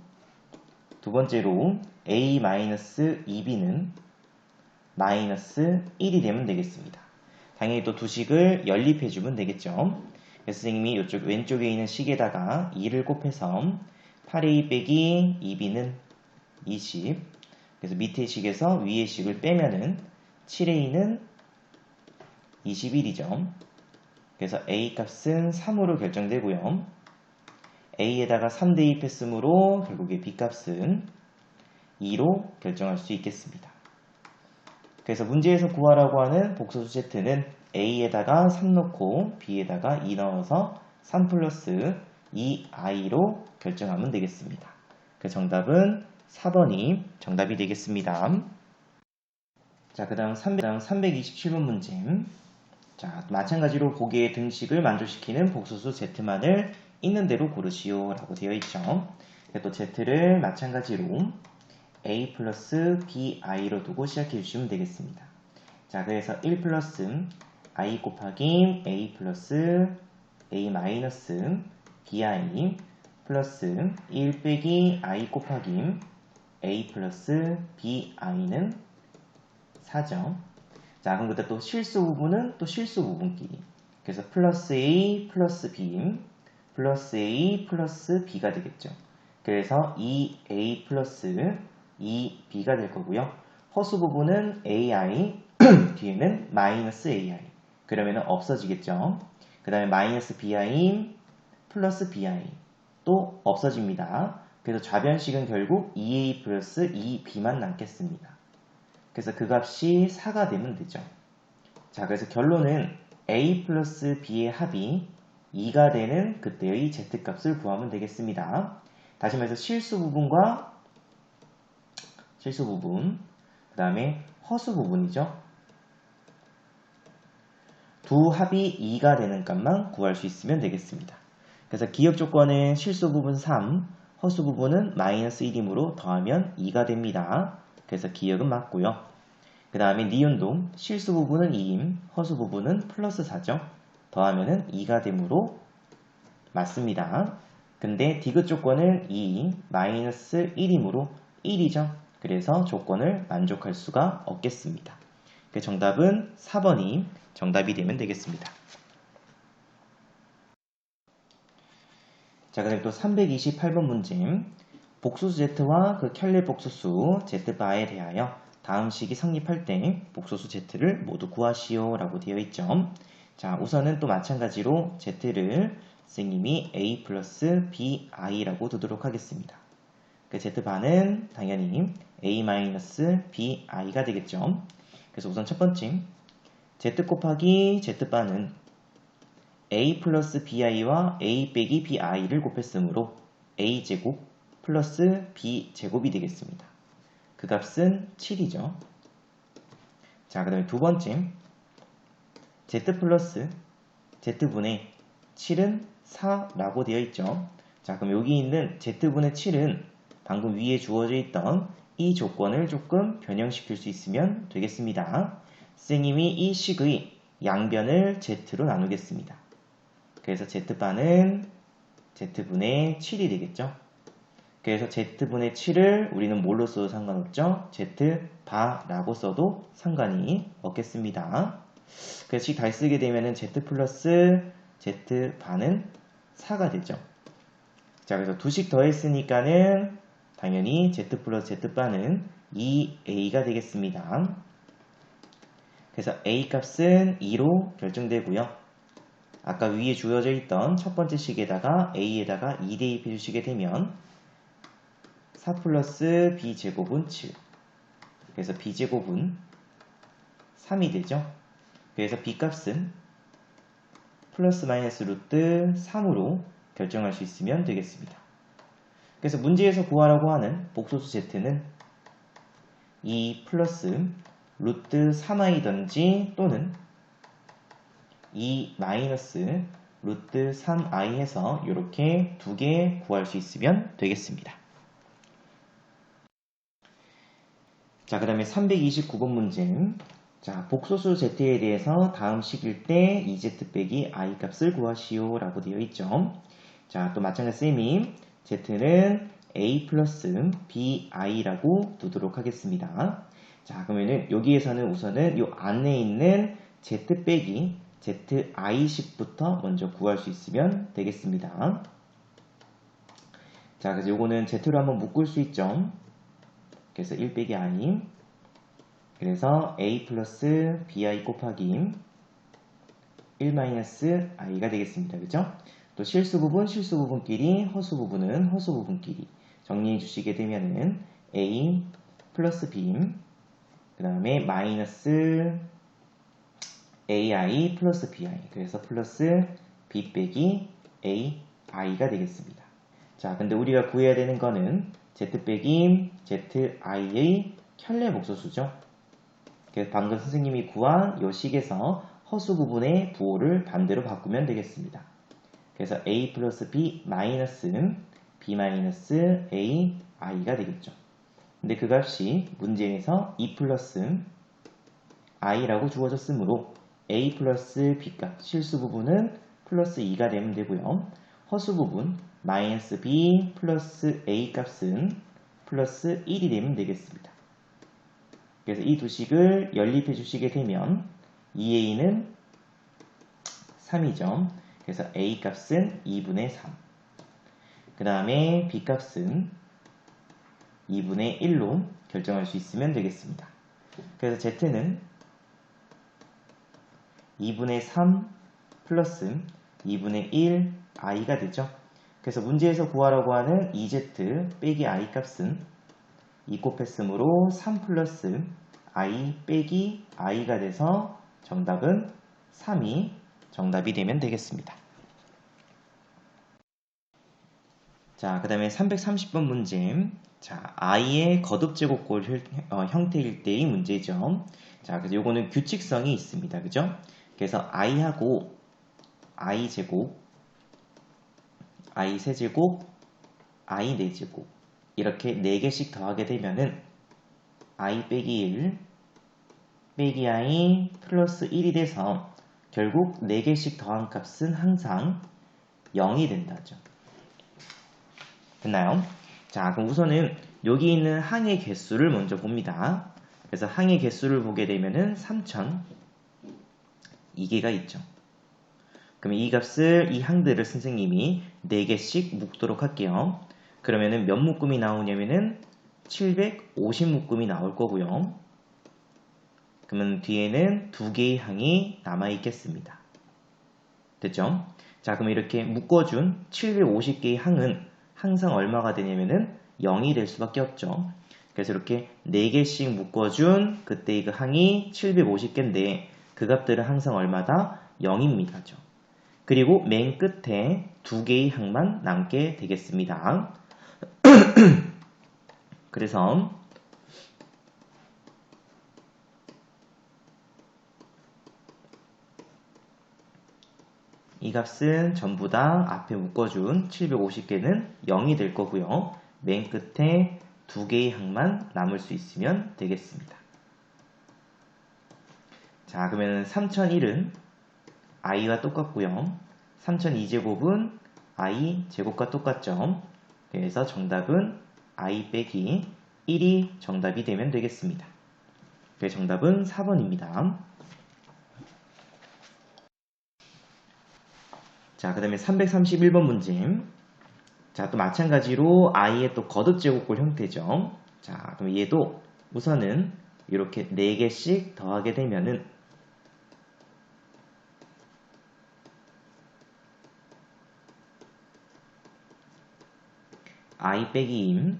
두 번째로 a-2b는 마이너스 1이 되면 되겠습니다. 당연히 또 두 식을 연립해 주면 되겠죠. 그래서 선생님이 이쪽 왼쪽에 있는 식에다가 2를 곱해서 8a 빼기 2b는 20, 그래서 밑에 식에서 위에 식을 빼면은 7a는 21이죠. 그래서 a 값은 3으로 결정되고요. a에다가 3 대입했으므로 결국에 b 값은 2로 결정할 수 있겠습니다. 그래서 문제에서 구하라고 하는 복소수 z는 a에다가 3 넣고 b에다가 2 넣어서 3 플러스 2i로 결정하면 되겠습니다. 그 정답은 4번이 정답이 되겠습니다. 자, 그 다음 327번 문제. 자, 마찬가지로 보기의 등식을 만족시키는 복소수 z만을 있는 대로 고르시오 라고 되어 있죠. 또 z를 마찬가지로 a 플러스 bi로 두고 시작해 주시면 되겠습니다. 자, 그래서 1 플러스 i 곱하기 a 플러스 a 마이너스 bi 플러스 1 빼기 i 곱하기 a 플러스 bi는 4죠. 자, 그럼 그때 또 실수 부분은 또 실수 부분끼리. 그래서 플러스 a 플러스 b 플러스 a 플러스 b가 되겠죠. 그래서 2a 플러스 2b가 될 거고요. 허수 부분은 ai 뒤에는 마이너스 ai. 그러면 없어지겠죠. 그 다음에 마이너스 bi 플러스 bi 또 없어집니다. 그래서 좌변식은 결국 2a 플러스 2b만 남겠습니다. 그래서 그 값이 4가 되면 되죠. 자, 그래서 결론은 a 플러스 b의 합이 2가 되는 그때의 z값을 구하면 되겠습니다. 다시 말해서 실수 부분과 실수 부분, 그 다음에 허수 부분이죠. 두 합이 2가 되는 값만 구할 수 있으면 되겠습니다. 그래서 기억 조건은 실수 부분 3, 허수 부분은 마이너스 1이므로 더하면 2가 됩니다. 그래서 기억은 맞고요. 그 다음에 니은도 실수 부분은 2임, 허수 부분은 플러스 4죠. 더하면은 2가 되므로 맞습니다. 근데 디귿 조건은 2, 마이너스 1이므로 1이죠. 그래서 조건을 만족할 수가 없겠습니다. 그 정답은 4번이 정답이 되면 되겠습니다. 자, 그럼 또 328번 문제. 복소수 z와 그 켤레 복소수 z바에 대하여 다음 식이 성립할 때 복소수 z를 모두 구하시오 라고 되어 있죠. 자, 우선은 또 마찬가지로 z를 선생님이 a 플러스 bi라고 두도록 하겠습니다. 그 z바는 당연히 a 마이너스 bi가 되겠죠. 그래서 우선 첫 번째 z 곱하기 z바는 a 플러스 bi와 a 빼기 bi를 곱했으므로 a제곱 플러스 b제곱이 되겠습니다. 그 값은 7이죠. 자, 그 다음에 두 번째 z 플러스 z분의 7은 4라고 되어 있죠. 자, 그럼 여기 있는 z분의 7은 방금 위에 주어져 있던 이 조건을 조금 변형시킬 수 있으면 되겠습니다. 선생님이 이 식의 양변을 z로 나누겠습니다. 그래서 z바는 z분의 7이 되겠죠. 그래서 z분의 7을 우리는 뭘로 써도 상관없죠. z바라고 써도 상관이 없겠습니다. 그래서 식 다 쓰게 되면 z 플러스 z바는 4가 되죠. 자, 그래서 두 식 더했으니까는 당연히 z 플러스 z바는 2a가 되겠습니다. 그래서 a 값은 2로 결정되고요. 아까 위에 주어져 있던 첫 번째 식에다가 a에다가 2 대입해 주시게 되면 4 플러스 b제곱은 7. 그래서 b제곱은 3이 되죠. 그래서 b값은 플러스 마이너스 루트 3으로 결정할 수 있으면 되겠습니다. 그래서 문제에서 구하라고 하는 복소수 z는 2 플러스 루트 3i든지 또는 2 마이너스 루트 3i 해서 이렇게 두 개 구할 수 있으면 되겠습니다. 자, 그 다음에 329번 문제. 자, 복소수 z에 대해서 다음 식일 때 2z 빼기 i 값을 구하시오 라고 되어 있죠. 자, 또 마찬가지 쌤이 z는 a 플러스 bi라고 두도록 하겠습니다. 자, 그러면은 여기에서는 우선은 이 안에 있는 z 빼기 zi식부터 먼저 구할 수 있으면 되겠습니다. 자, 그래서 요거는 z로 한번 묶을 수 있죠. 그래서 1 빼기 i. 그래서 a 플러스 bi 곱하기 1 마이너스 i가 되겠습니다. 그죠? 또 실수 부분끼리, 허수 부분은 허수 부분끼리 정리해 주시게 되면은 a 플러스 b, 그 다음에 마이너스 ai 플러스 bi, 그래서 플러스 b 빼기 ai가 되겠습니다. 자, 근데 우리가 구해야 되는 거는 z 빼기 zi의 켤레 복소수죠. 그래서 방금 선생님이 구한 이 식에서 허수 부분의 부호를 반대로 바꾸면 되겠습니다. 그래서 a 플러스 b 마이너스 b 마이너스 ai가 되겠죠. 근데 그 값이 문제에서 2 플러스 i라고 주어졌으므로 a 플러스 b 값, 실수 부분은 플러스 2가 되면 되고요. 허수 부분 마이너스 b 플러스 a 값은 플러스 1이 되면 되겠습니다. 그래서 이 두 식을 연립해 주시게 되면 2a는 3이죠. 그래서 a 값은 2분의 3. 그 다음에 b 값은 2분의 1로 결정할 수 있으면 되겠습니다. 그래서 z는 2분의 3 플러스 2분의 1 i가 되죠. 그래서 문제에서 구하라고 하는 2z 빼기 i 값은 2 곱했으므로 3 플러스 i 빼기 i가 돼서 정답은 3이 정답이 되면 되겠습니다. 자, 그 다음에 330번 문제. 자, i의 거듭제곱골 형태일 때의 문제죠. 자, 그래서 요거는 규칙성이 있습니다. 그죠? 그래서 i하고 i 제곱, i 세제곱, i 4제곱 이렇게 4개씩 더하게 되면은 i 빼기 1 빼기 i 플러스 1이 돼서 결국 4개씩 더한 값은 항상 0이 된다죠. 됐나요? 자, 그럼 우선은 여기 있는 항의 개수를 먼저 봅니다. 그래서 항의 개수를 보게 되면은 3002개가 있죠. 그럼 이 값을, 이 항들을 선생님이 4개씩 묶도록 할게요. 그러면은 몇 묶음이 나오냐면은 750묶음이 나올 거고요. 그러면 뒤에는 2개의 항이 남아있겠습니다. 됐죠? 자, 그럼 이렇게 묶어준 750개의 항은 항상 얼마가 되냐면은 0이 될 수밖에 없죠. 그래서 이렇게 4개씩 묶어준 그때의 그 항이 750개인데 그 값들은 항상 얼마다? 0입니다. 그리고 맨 끝에 2개의 항만 남게 되겠습니다. 그래서 이 값은 전부 다 앞에 묶어준 750개는 0이 될 거고요. 맨 끝에 2개의 항만 남을 수 있으면 되겠습니다. 자, 그러면 3001은 i와 똑같고요. 3002제곱은 i 제곱과 똑같죠. 그래서 정답은 i 빼기 1이 정답이 되면 되겠습니다. 그래서 정답은 4번입니다. 자, 그 다음에 331번 문제. 자, 또 마찬가지로 i의 또 거듭제곱골 형태죠. 자, 그럼 얘도 우선은 이렇게 4개씩 더하게 되면은 i 빼기 2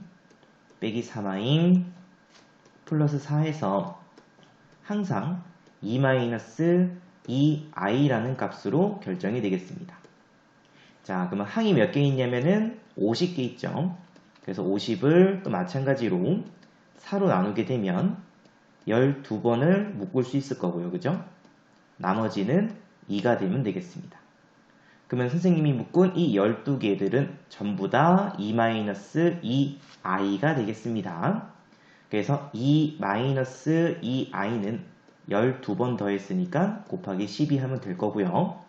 빼기 3i 플러스 4에서 항상 2-2i라는 값으로 결정이 되겠습니다. 자, 그러면 항이 몇 개 있냐면은 50개 있죠. 그래서 50을 또 마찬가지로 4로 나누게 되면 12번을 묶을 수 있을 거고요. 그죠? 나머지는 2가 되면 되겠습니다. 그러면 선생님이 묶은 이 12개들은 전부 다 2-2i가 되겠습니다. 그래서 2-2i는 12번 더했으니까 곱하기 12 하면 될 거고요.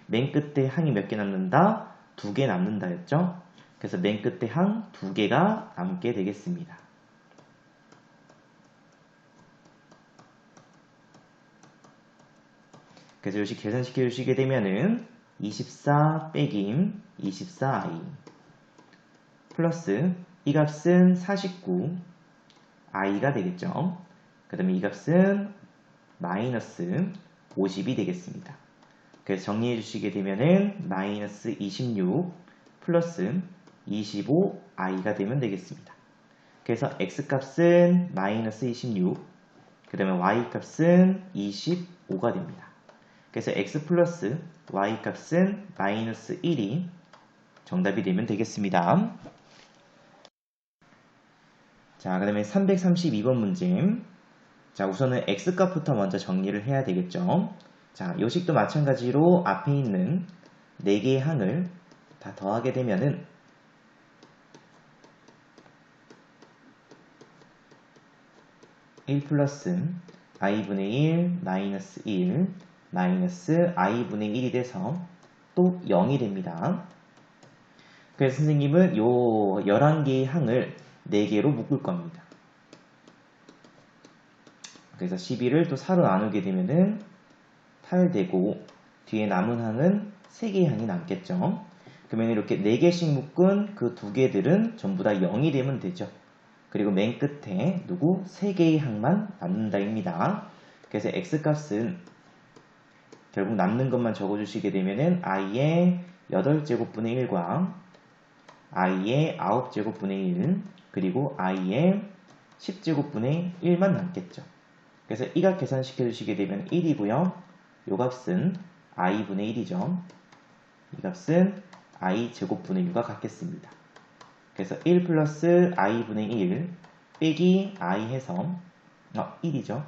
맨 끝에 항이 몇 개 남는다? 2개 남는다 였죠? 그래서 맨 끝에 항 2개가 남게 되겠습니다. 그래서 이것이 계산시켜 주시게 되면은 24 빼기 24i 플러스 이 값은 49i가 되겠죠. 그 다음에 이 값은 마이너스 50이 되겠습니다. 그래서 정리해 주시게 되면은 마이너스 26 플러스 25i가 되면 되겠습니다. 그래서 x값은 마이너스 26, 그 다음에 y값은 25가 됩니다. 그래서 x 플러스 y값은 마이너스 1이 정답이 되면 되겠습니다. 자, 그 다음에 332번 문제. 자, 우선은 x값부터 먼저 정리를 해야 되겠죠. 자, 요식도 마찬가지로 앞에 있는 4개의 항을 다 더하게 되면은 1 플러스 i분의 1 마이너스 1 마이너스 i분의 1이 돼서 또 0이 됩니다. 그래서 선생님은 요 11개의 항을 4개로 묶을 겁니다. 그래서 12를 또 4로 나누게 되면은 8 되고 뒤에 남은 항은 3개의 항이 남겠죠. 그러면 이렇게 4개씩 묶은 그 2개들은 전부 다 0이 되면 되죠. 그리고 맨 끝에 누구? 3개의 항만 남는다입니다. 그래서 x값은 결국 남는 것만 적어주시게 되면은 i의 8제곱분의 1과 i의 9제곱분의 1 그리고 i의 10제곱분의 1만 남겠죠. 그래서 이 값 계산시켜 주시게 되면 1이고요. 이 값은 i분의 1이죠. 이 값은 i제곱분의 6과 같겠습니다. 그래서 1 플러스 i분의 1 빼기 i 해서 1이죠.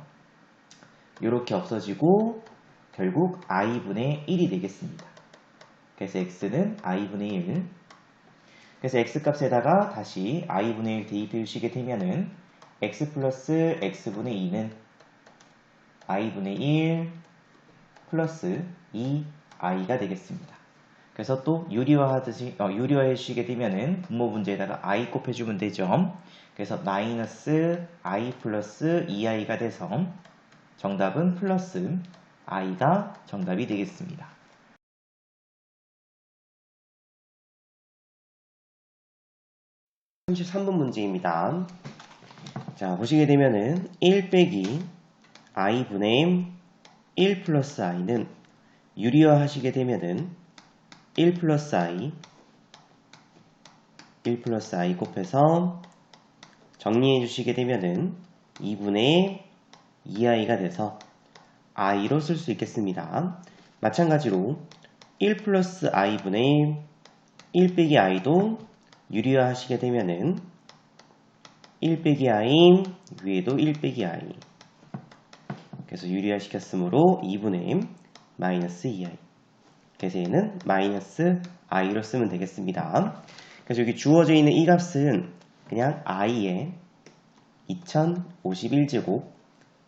이렇게 없어지고 결국 i분의 1이 되겠습니다. 그래서 x는 i분의 1. 그래서 x값에다가 다시 i분의 1 대입해 주시게 되면은 x 플러스 x분의 2는 i분의 1 플러스 2i가 되겠습니다. 그래서 또 유리화해 주시게 되면은 분모 문제에다가 i 곱해주면 되죠. 그래서 마이너스 i 플러스 2i가 돼서 정답은 플러스 i가 정답이 되겠습니다. 33번 문제입니다. 자, 보시게 되면은 1 빼기 i분의 1 플러스 i는 유리화 하시게 되면은 1 플러스 i 곱해서 정리해 주시게 되면은 2분의 2i가 돼서 i로 쓸 수 있겠습니다. 마찬가지로 1 플러스 i분의 1 빼기 i도 유리화 하시게 되면은 1 빼기 i 위에도 1 빼기 i 그래서 유리화 시켰으므로 2분의 마이너스 2i 그래서 얘는 마이너스 i로 쓰면 되겠습니다. 그래서 여기 주어져 있는 이 값은 그냥 i의 2051제곱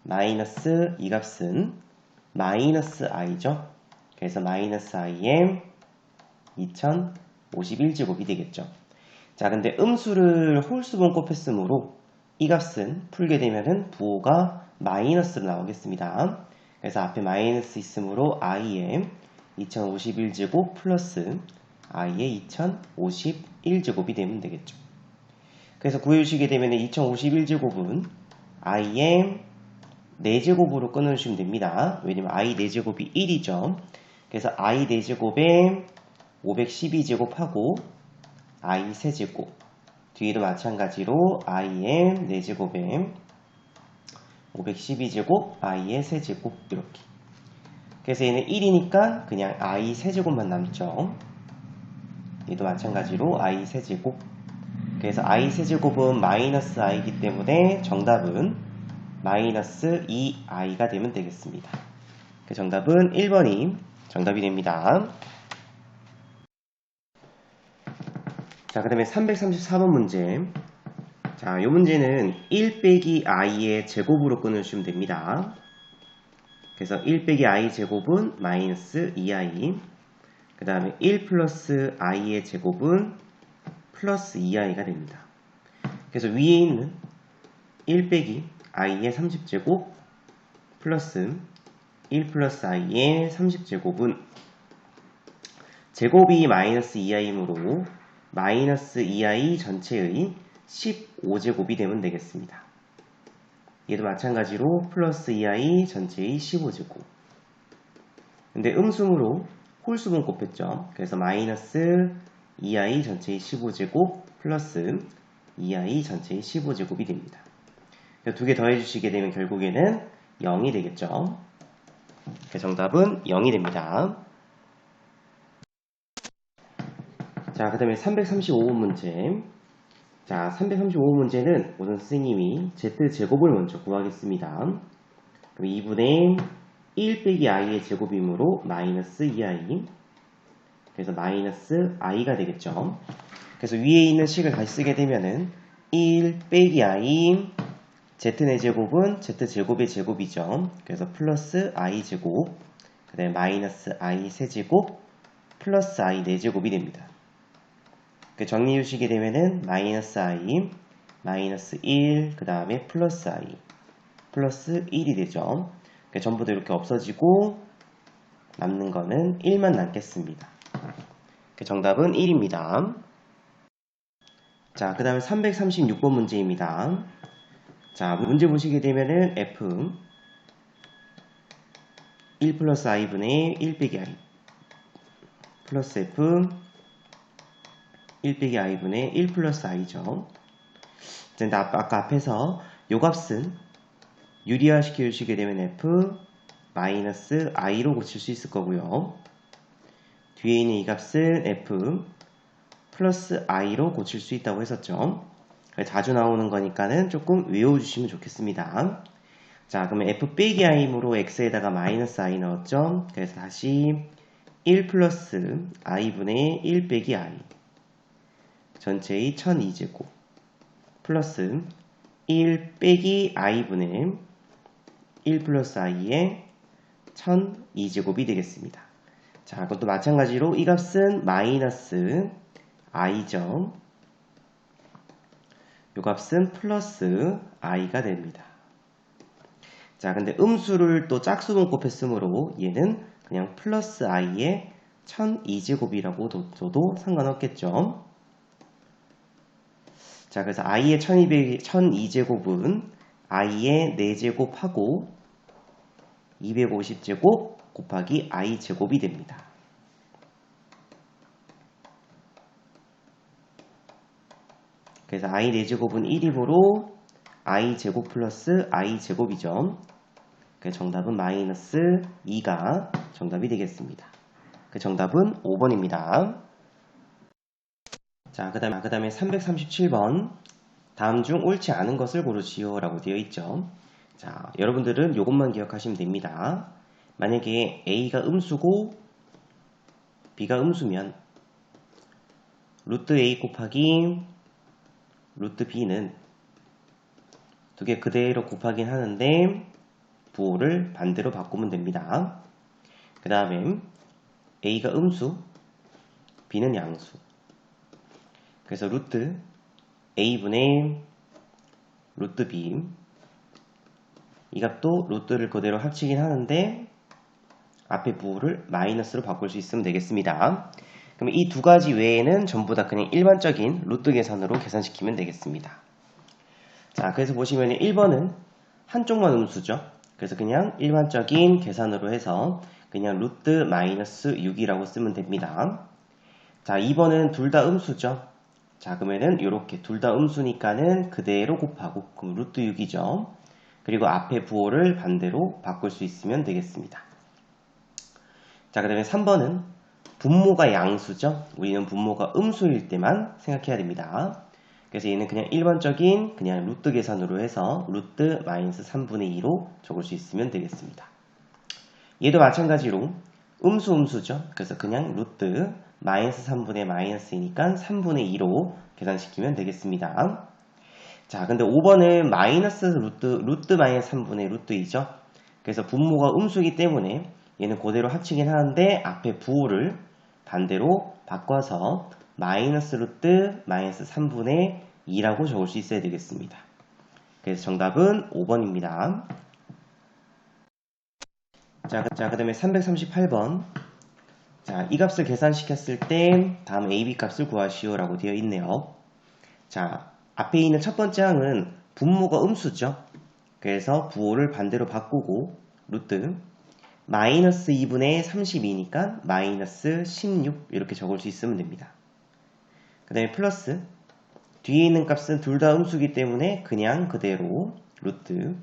마이너스 이 값은 마이너스 i죠. 그래서 마이너스 i의 2051제곱이 되겠죠. 자, 근데 음수를 홀수분 곱했으므로 이 값은 풀게 되면은 부호가 마이너스로 나오겠습니다. 그래서 앞에 마이너스 있으므로 i의 2051제곱 플러스 i의 2051제곱이 되면 되겠죠. 그래서 구해주시게 되면 2051제곱은 i의 4제곱으로 끊어주시면 됩니다. 왜냐면 i 4제곱이 1이죠. 그래서 i 4제곱에 512제곱하고 i 3제곱 뒤에도 마찬가지로 i의 4제곱에 512제곱, i의 세제곱 이렇게. 그래서 얘는 1이니까 그냥 i 세제곱만 남죠. 얘도 마찬가지로 i 세제곱. 그래서 i 세제곱은 마이너스 i이기 때문에 정답은 마이너스 2i가 되면 되겠습니다. 그 정답은 1번이 정답이 됩니다. 자, 그 다음에 334번 문제. 자, 이 문제는 1 빼기 i의 제곱으로 끊으시면 됩니다. 그래서 1 빼기 i 제곱은 마이너스 2i. 그 다음에 1 플러스 i의 제곱은 플러스 2i가 됩니다. 그래서 위에 있는 1 빼기 i의 30제곱 플러스 1 플러스 i의 30제곱은 제곱이 마이너스 2i이므로 마이너스 2i 전체의 15제곱이 되면 되겠습니다. 얘도 마찬가지로 플러스 2i 전체의 15제곱. 근데 음수므로 홀수분 곱했죠. 그래서 마이너스 2i 전체의 15제곱 플러스 2i 전체의 15제곱이 됩니다. 두 개 더해주시게 되면 결국에는 0이 되겠죠. 정답은 0이 됩니다. 자, 그 다음에 335번 문제. 자, 335번 문제는 오늘 선생님이 z제곱을 먼저 구하겠습니다. 그럼 2분의 1 빼기 i의 제곱이므로 마이너스 2i. 그래서 마이너스 i가 되겠죠. 그래서 위에 있는 식을 다시 쓰게 되면은 1 빼기 i z의 제곱은 z제곱의 제곱이죠. 그래서 플러스 i 제곱, 그 다음에 마이너스 i 세제곱, 플러스 i 4제곱이 됩니다. 정리해 주시게 되면은 마이너스 i, 마이너스 1, 그 다음에 플러스 i, 플러스 1이 되죠. 전부 다 이렇게 없어지고 남는 거는 1만 남겠습니다. 정답은 1입니다. 자, 그 다음에 336번 문제입니다. 자, 문제 보시게 되면은 f 1 플러스 i분의 1 빼기 i 플러스 f 1 빼기 i분의 1 플러스 i죠. 아까 앞에서 요 값은 유리화 시켜주시게 되면 f 마이너스 i로 고칠 수 있을 거고요. 뒤에 있는 이 값은 f 플러스 i로 고칠 수 있다고 했었죠. 자주 나오는 거니까는 조금 외워주시면 좋겠습니다. 자, 그러면 f 빼기 i므로 x에다가 마이너스 i 넣었죠. 그래서 다시 1 플러스 i분의 1 빼기 i 전체의 1002제곱 플러스 1 빼기 i분의 1 플러스 i의 1002제곱이 되겠습니다. 자, 그것도 마찬가지로 이 값은 마이너스 i죠. 이 값은 플러스 i가 됩니다. 자, 근데 음수를 또 짝수분 곱했으므로 얘는 그냥 플러스 i의 1002제곱이라고 둬도 상관없겠죠. 자, 그래서 i의 1002제곱은 i의 4제곱하고 250제곱 곱하기 i 제곱이 됩니다. 그래서 i 4제곱은 1이므로 i 제곱 플러스 i 제곱이죠. 그래서 정답은 마이너스 2가 정답이 되겠습니다. 그 정답은 5번입니다. 자, 그 다음에 337번. 다음 중 옳지 않은 것을 고르시오 라고 되어 있죠. 자, 여러분들은 이것만 기억하시면 됩니다. 만약에 a가 음수고 b가 음수면 루트 a 곱하기 루트 b는 두 개 그대로 곱하긴 하는데 부호를 반대로 바꾸면 됩니다. 그 다음에 a가 음수, b는 양수. 그래서 루트 a분의 루트 b, 이 값도 루트를 그대로 합치긴 하는데 앞에 부호를 마이너스로 바꿀 수 있으면 되겠습니다. 그럼 이 두 가지 외에는 전부 다 그냥 일반적인 루트 계산으로 계산시키면 되겠습니다. 자, 그래서 보시면 1번은 한쪽만 음수죠. 그래서 그냥 일반적인 계산으로 해서 그냥 루트 마이너스 6이라고 쓰면 됩니다. 자, 2번은 둘 다 음수죠. 자, 그러면은 이렇게 둘 다 음수니까는 그대로 곱하고, 그럼 루트 6이죠. 그리고 앞에 부호를 반대로 바꿀 수 있으면 되겠습니다. 자, 그 다음에 3번은 분모가 양수죠. 우리는 분모가 음수일 때만 생각해야 됩니다. 그래서 얘는 그냥 일반적인 그냥 루트 계산으로 해서 루트 마이너스 3분의 2로 적을 수 있으면 되겠습니다. 얘도 마찬가지로 음수죠. 그래서 그냥 루트 마이너스 3분의 마이너스이니까 3분의 2로 계산시키면 되겠습니다. 자, 근데 5번은 마이너스 루트 마이너스 3분의 루트 2죠. 그래서 분모가 음수이기 때문에 얘는 그대로 합치긴 하는데 앞에 부호를 반대로 바꿔서 마이너스 루트 마이너스 3분의 2라고 적을 수 있어야 되겠습니다. 그래서 정답은 5번입니다. 자, 그 다음에 338번. 자, 이 값을 계산시켰을 때 다음 AB 값을 구하시오 라고 되어 있네요. 자, 앞에 있는 첫 번째 항은 분모가 음수죠. 그래서 부호를 반대로 바꾸고 루트 마이너스 2분의 32니까 마이너스 16 이렇게 적을 수 있으면 됩니다. 그 다음에 플러스 뒤에 있는 값은 둘 다 음수기 때문에 그냥 그대로 루트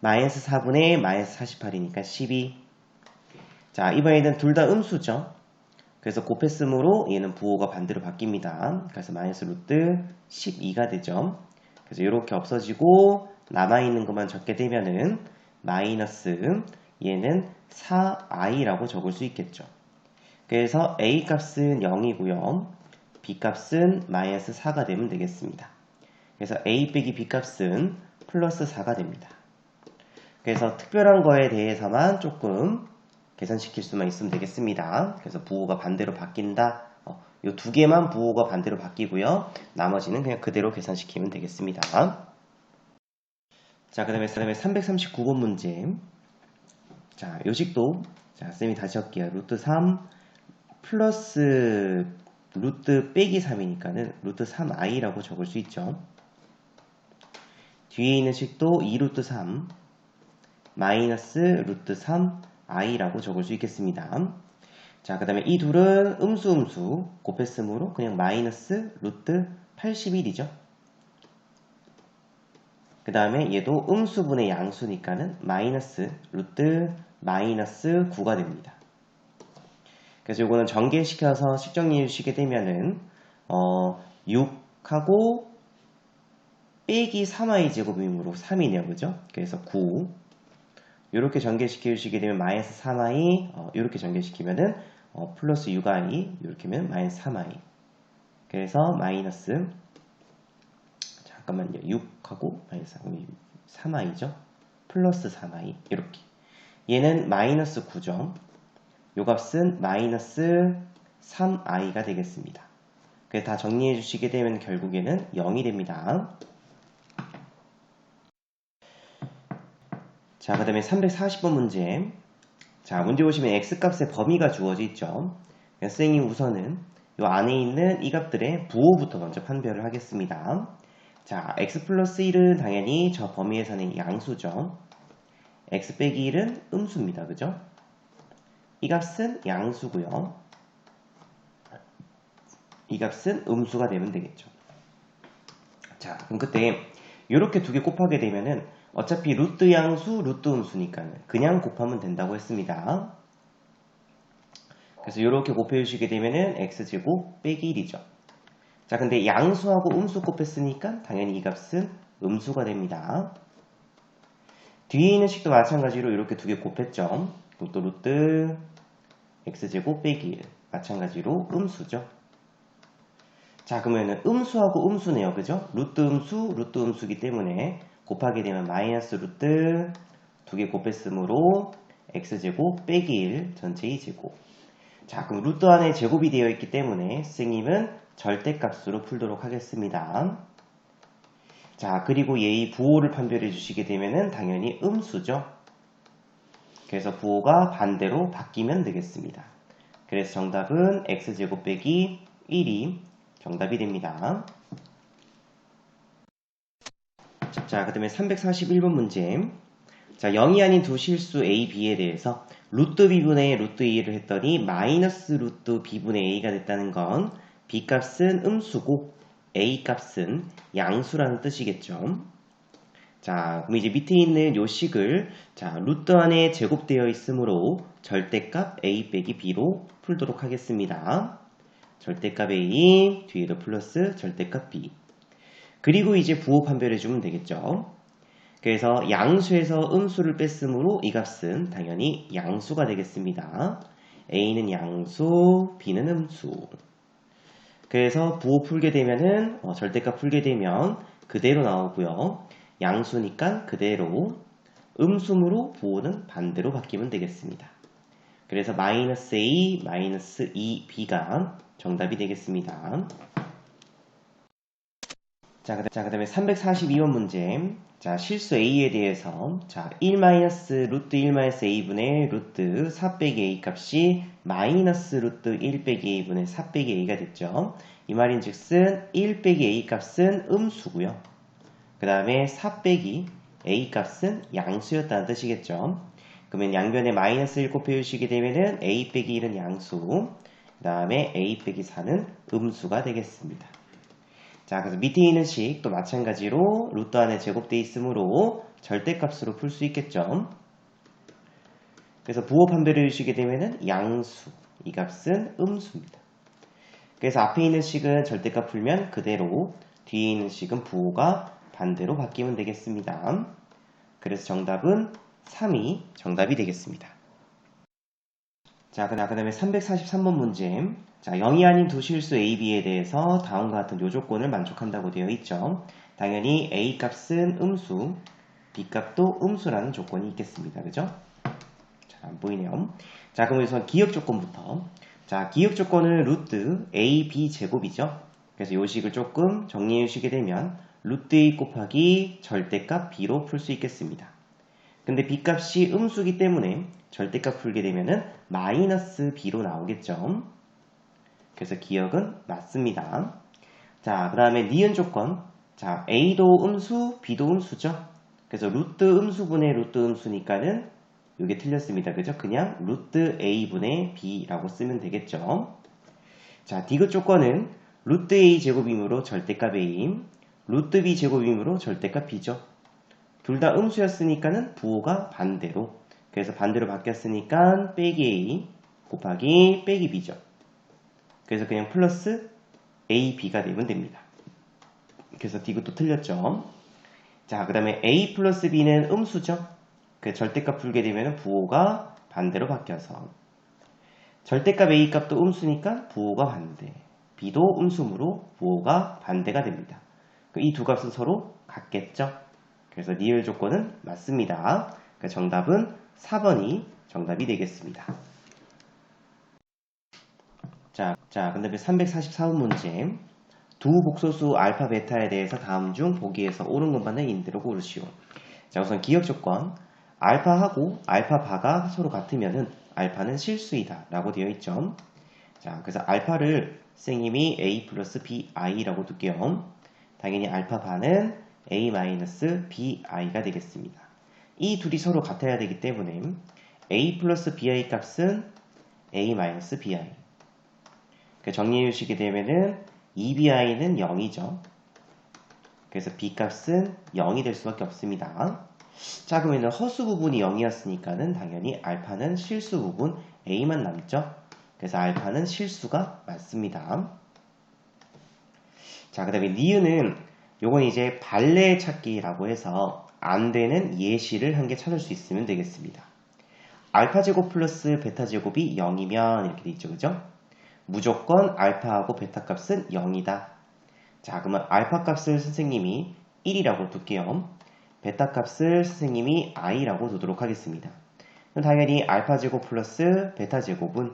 마이너스 4분의 마이너스 48이니까 12. 자, 이번에는 둘 다 음수죠. 그래서 곱했으므로 얘는 부호가 반대로 바뀝니다. 그래서 마이너스 루트 12가 되죠. 그래서 이렇게 없어지고 남아있는 것만 적게 되면은 마이너스 얘는 4i라고 적을 수 있겠죠. 그래서 a 값은 0이고요. b 값은 마이너스 4가 되면 되겠습니다. 그래서 a 빼기 b 값은 플러스 4가 됩니다. 그래서 특별한 거에 대해서만 조금 계산시킬 수만 있으면 되겠습니다. 그래서 부호가 반대로 바뀐다. 이 두 개만 부호가 반대로 바뀌고요. 나머지는 그냥 그대로 계산시키면 되겠습니다. 자, 그 다음에 339번 문제. 자, 요식도 자, 쌤이 다시 할게요. 루트 3 플러스 루트 빼기 3이니까는 루트 3i라고 적을 수 있죠. 뒤에 있는 식도 2루트 3 마이너스 루트 3i라고 적을 수 있겠습니다. 자, 그 다음에 이 둘은 음수 곱했으므로 그냥 마이너스 루트 81이죠. 그 다음에 얘도 음수분의 양수니까는 마이너스 루트 마이너스 9가 됩니다. 그래서 이거는 전개시켜서 식정리해 주시게 되면은 6하고 빼기 3i 제곱이므로 3이네요. 그죠? 그래서 9 이렇게 전개시켜 주시게 되면 마이너스 3i 이렇게 전개시키면은 플러스 6i 이렇게 하면 마이너스 3i 그래서 마이너스 잠깐만요. 6하고 마이너스 3i죠. 플러스 3i 이렇게 얘는 마이너스 9죠. 요 값은 마이너스 3i가 되겠습니다. 그래서 다 정리해 주시게 되면 결국에는 0이 됩니다. 자, 그 다음에 340번 문제. 자, 문제 보시면 x값의 범위가 주어져 있죠. 선생님이 우선은 요 안에 있는 이 값들의 부호부터 먼저 판별을 하겠습니다. 자, x 플러스 1은 당연히 저 범위에서는 양수죠. x 빼기 1은 음수입니다. 그죠? 이 값은 양수고요. 이 값은 음수가 되면 되겠죠. 자, 그럼 그때 이렇게 두 개 곱하게 되면은 어차피 루트 양수, 루트 음수니까 그냥 곱하면 된다고 했습니다. 그래서 이렇게 곱해주시게 되면은 x제곱 빼기 1이죠. 자, 근데 양수하고 음수 곱했으니까 당연히 이 값은 음수가 됩니다. 뒤에 있는 식도 마찬가지로 이렇게 두 개 곱했죠. 또 루트 x제곱 빼기 1 마찬가지로 음수죠. 자, 그러면은 음수하고 음수네요. 그죠? 루트 음수기 때문에 곱하게 되면 마이너스 루트 두 개 곱했으므로 x제곱 빼기 1 전체의 제곱. 자, 그럼 루트 안에 제곱이 되어 있기 때문에 선생님은 절대값으로 풀도록 하겠습니다. 자, 그리고 얘의 부호를 판별해 주시게 되면은 당연히 음수죠. 그래서 부호가 반대로 바뀌면 되겠습니다. 그래서 정답은 x제곱 빼기 1이 정답이 됩니다. 자, 그 다음에 341번 문제. 자, 0이 아닌 두 실수 a, b에 대해서 루트 b분의 루트 a를 했더니 마이너스 루트 b분의 a가 됐다는 건 b 값은 음수고 a 값은 양수라는 뜻이겠죠. 자, 그럼 이제 밑에 있는 요 식을 자, 루트 안에 제곱되어 있으므로 절대값 a 빼기 b로 풀도록 하겠습니다. 절대값 a 뒤에도 플러스 절대값 b. 그리고 이제 부호 판별해주면 되겠죠. 그래서 양수에서 음수를 뺐으므로 이 값은 당연히 양수가 되겠습니다. a는 양수, b는 음수. 그래서 부호 풀게 되면은 절대값 풀게 되면 그대로 나오고요. 양수니까 그대로, 음수므로 부호는 반대로 바뀌면 되겠습니다. 그래서 마이너스 a, 마이너스 2b가 정답이 되겠습니다. 자, 그 다음에 342번 문제. 자, 실수 a에 대해서 자, 1-루트 1-a분의 루트 4 빼기 a 값이 마이너스 루트 1 빼기 a분의 4 빼기 a가 됐죠. 이 말인 즉슨 1 빼기 a 값은 음수고요. 그 다음에 4 빼기 a 값은 양수였다는 뜻이겠죠. 그러면 양변에 마이너스 1 곱해주시게 되면은 a 빼기 1은 양수, 그 다음에 a 빼기 4는 음수가 되겠습니다. 자, 그래서 밑에 있는 식 또 마찬가지로 루트 안에 제곱되어 있으므로 절대값으로 풀 수 있겠죠. 그래서 부호 판별을 해주시게 되면은 양수, 이 값은 음수입니다. 그래서 앞에 있는 식은 절대값 풀면 그대로, 뒤에 있는 식은 부호가 반대로 바뀌면 되겠습니다. 그래서 정답은 3이 정답이 되겠습니다. 자, 그 다음에 343번 문제. 자, 0이 아닌 두 실수 A, B에 대해서 다음과 같은 요 조건을 만족한다고 되어 있죠. 당연히 A 값은 음수, B 값도 음수라는 조건이 있겠습니다. 그죠? 잘 안 보이네요. 자, 그럼 우선 기억 조건부터. 자, 기억 조건은 루트 A, B 제곱이죠. 그래서 요 식을 조금 정리해 주시게 되면 루트 A 곱하기 절대값 B로 풀 수 있겠습니다. 근데 B값이 음수기 때문에 절대값 풀게 되면은 마이너스 B로 나오겠죠. 그래서 기억은 맞습니다. 자, 그 다음에 니은 조건. 자, A도 음수, B도 음수죠. 그래서 루트 음수분의 루트 음수니까는 이게 틀렸습니다. 그죠? 그냥 루트 A분의 B라고 쓰면 되겠죠. 자, 디귿 조건은 루트 A 제곱이므로 절대값 A임, 루트 B 제곱이므로 절대값 B죠. 둘 다 음수였으니까는 부호가 반대로. 그래서 반대로 바뀌었으니까 빼기 A 곱하기 빼기 B죠. 그래서 그냥 플러스 A, B가 되면 됩니다. 그래서 디귿도 틀렸죠. 자, 그 다음에 A 플러스 B는 음수죠. 그 절대값 풀게 되면 부호가 반대로 바뀌어서 절대값 A 값도 음수니까 부호가 반대. B도 음수므로 부호가 반대가 됩니다. 이 두 값은 서로 같겠죠. 그래서 리을 조건은 맞습니다. 그러니까 정답은 4번이 정답이 되겠습니다. 자, 근데 344번 문제. 두 복소수 알파, 베타에 대해서 다음 중 보기에서 옳은 것만을 인대로 고르시오. 자, 우선 기억 조건. 알파하고 알파바가 서로 같으면은 알파는 실수이다 라고 되어 있죠. 자, 그래서 알파를 선생님이 a 플러스 bi라고 둘게요. 당연히 알파바는 a 마이너스 bi가 되겠습니다. 이 둘이 서로 같아야 되기 때문에 a 플러스 bi 값은 a 마이너스 bi. 정리해 주시게 되면은 2bi는 0이죠. 그래서 b 값은 0이 될 수밖에 없습니다. 자, 그러면 허수 부분이 0이었으니까는 당연히 알파는 실수 부분 a만 남죠. 그래서 알파는 실수가 맞습니다. 자, 그 다음에 니은은 요건 이제 발레 찾기라고 해서 안 되는 예시를 한 개 찾을 수 있으면 되겠습니다. 알파 제곱 플러스 베타 제곱이 0이면 이렇게 돼 있죠. 그죠? 무조건 알파하고 베타 값은 0이다. 자, 그러면 알파 값을 선생님이 1이라고 둘게요. 베타 값을 선생님이 i라고 두도록 하겠습니다. 그럼 당연히 알파 제곱 플러스 베타 제곱은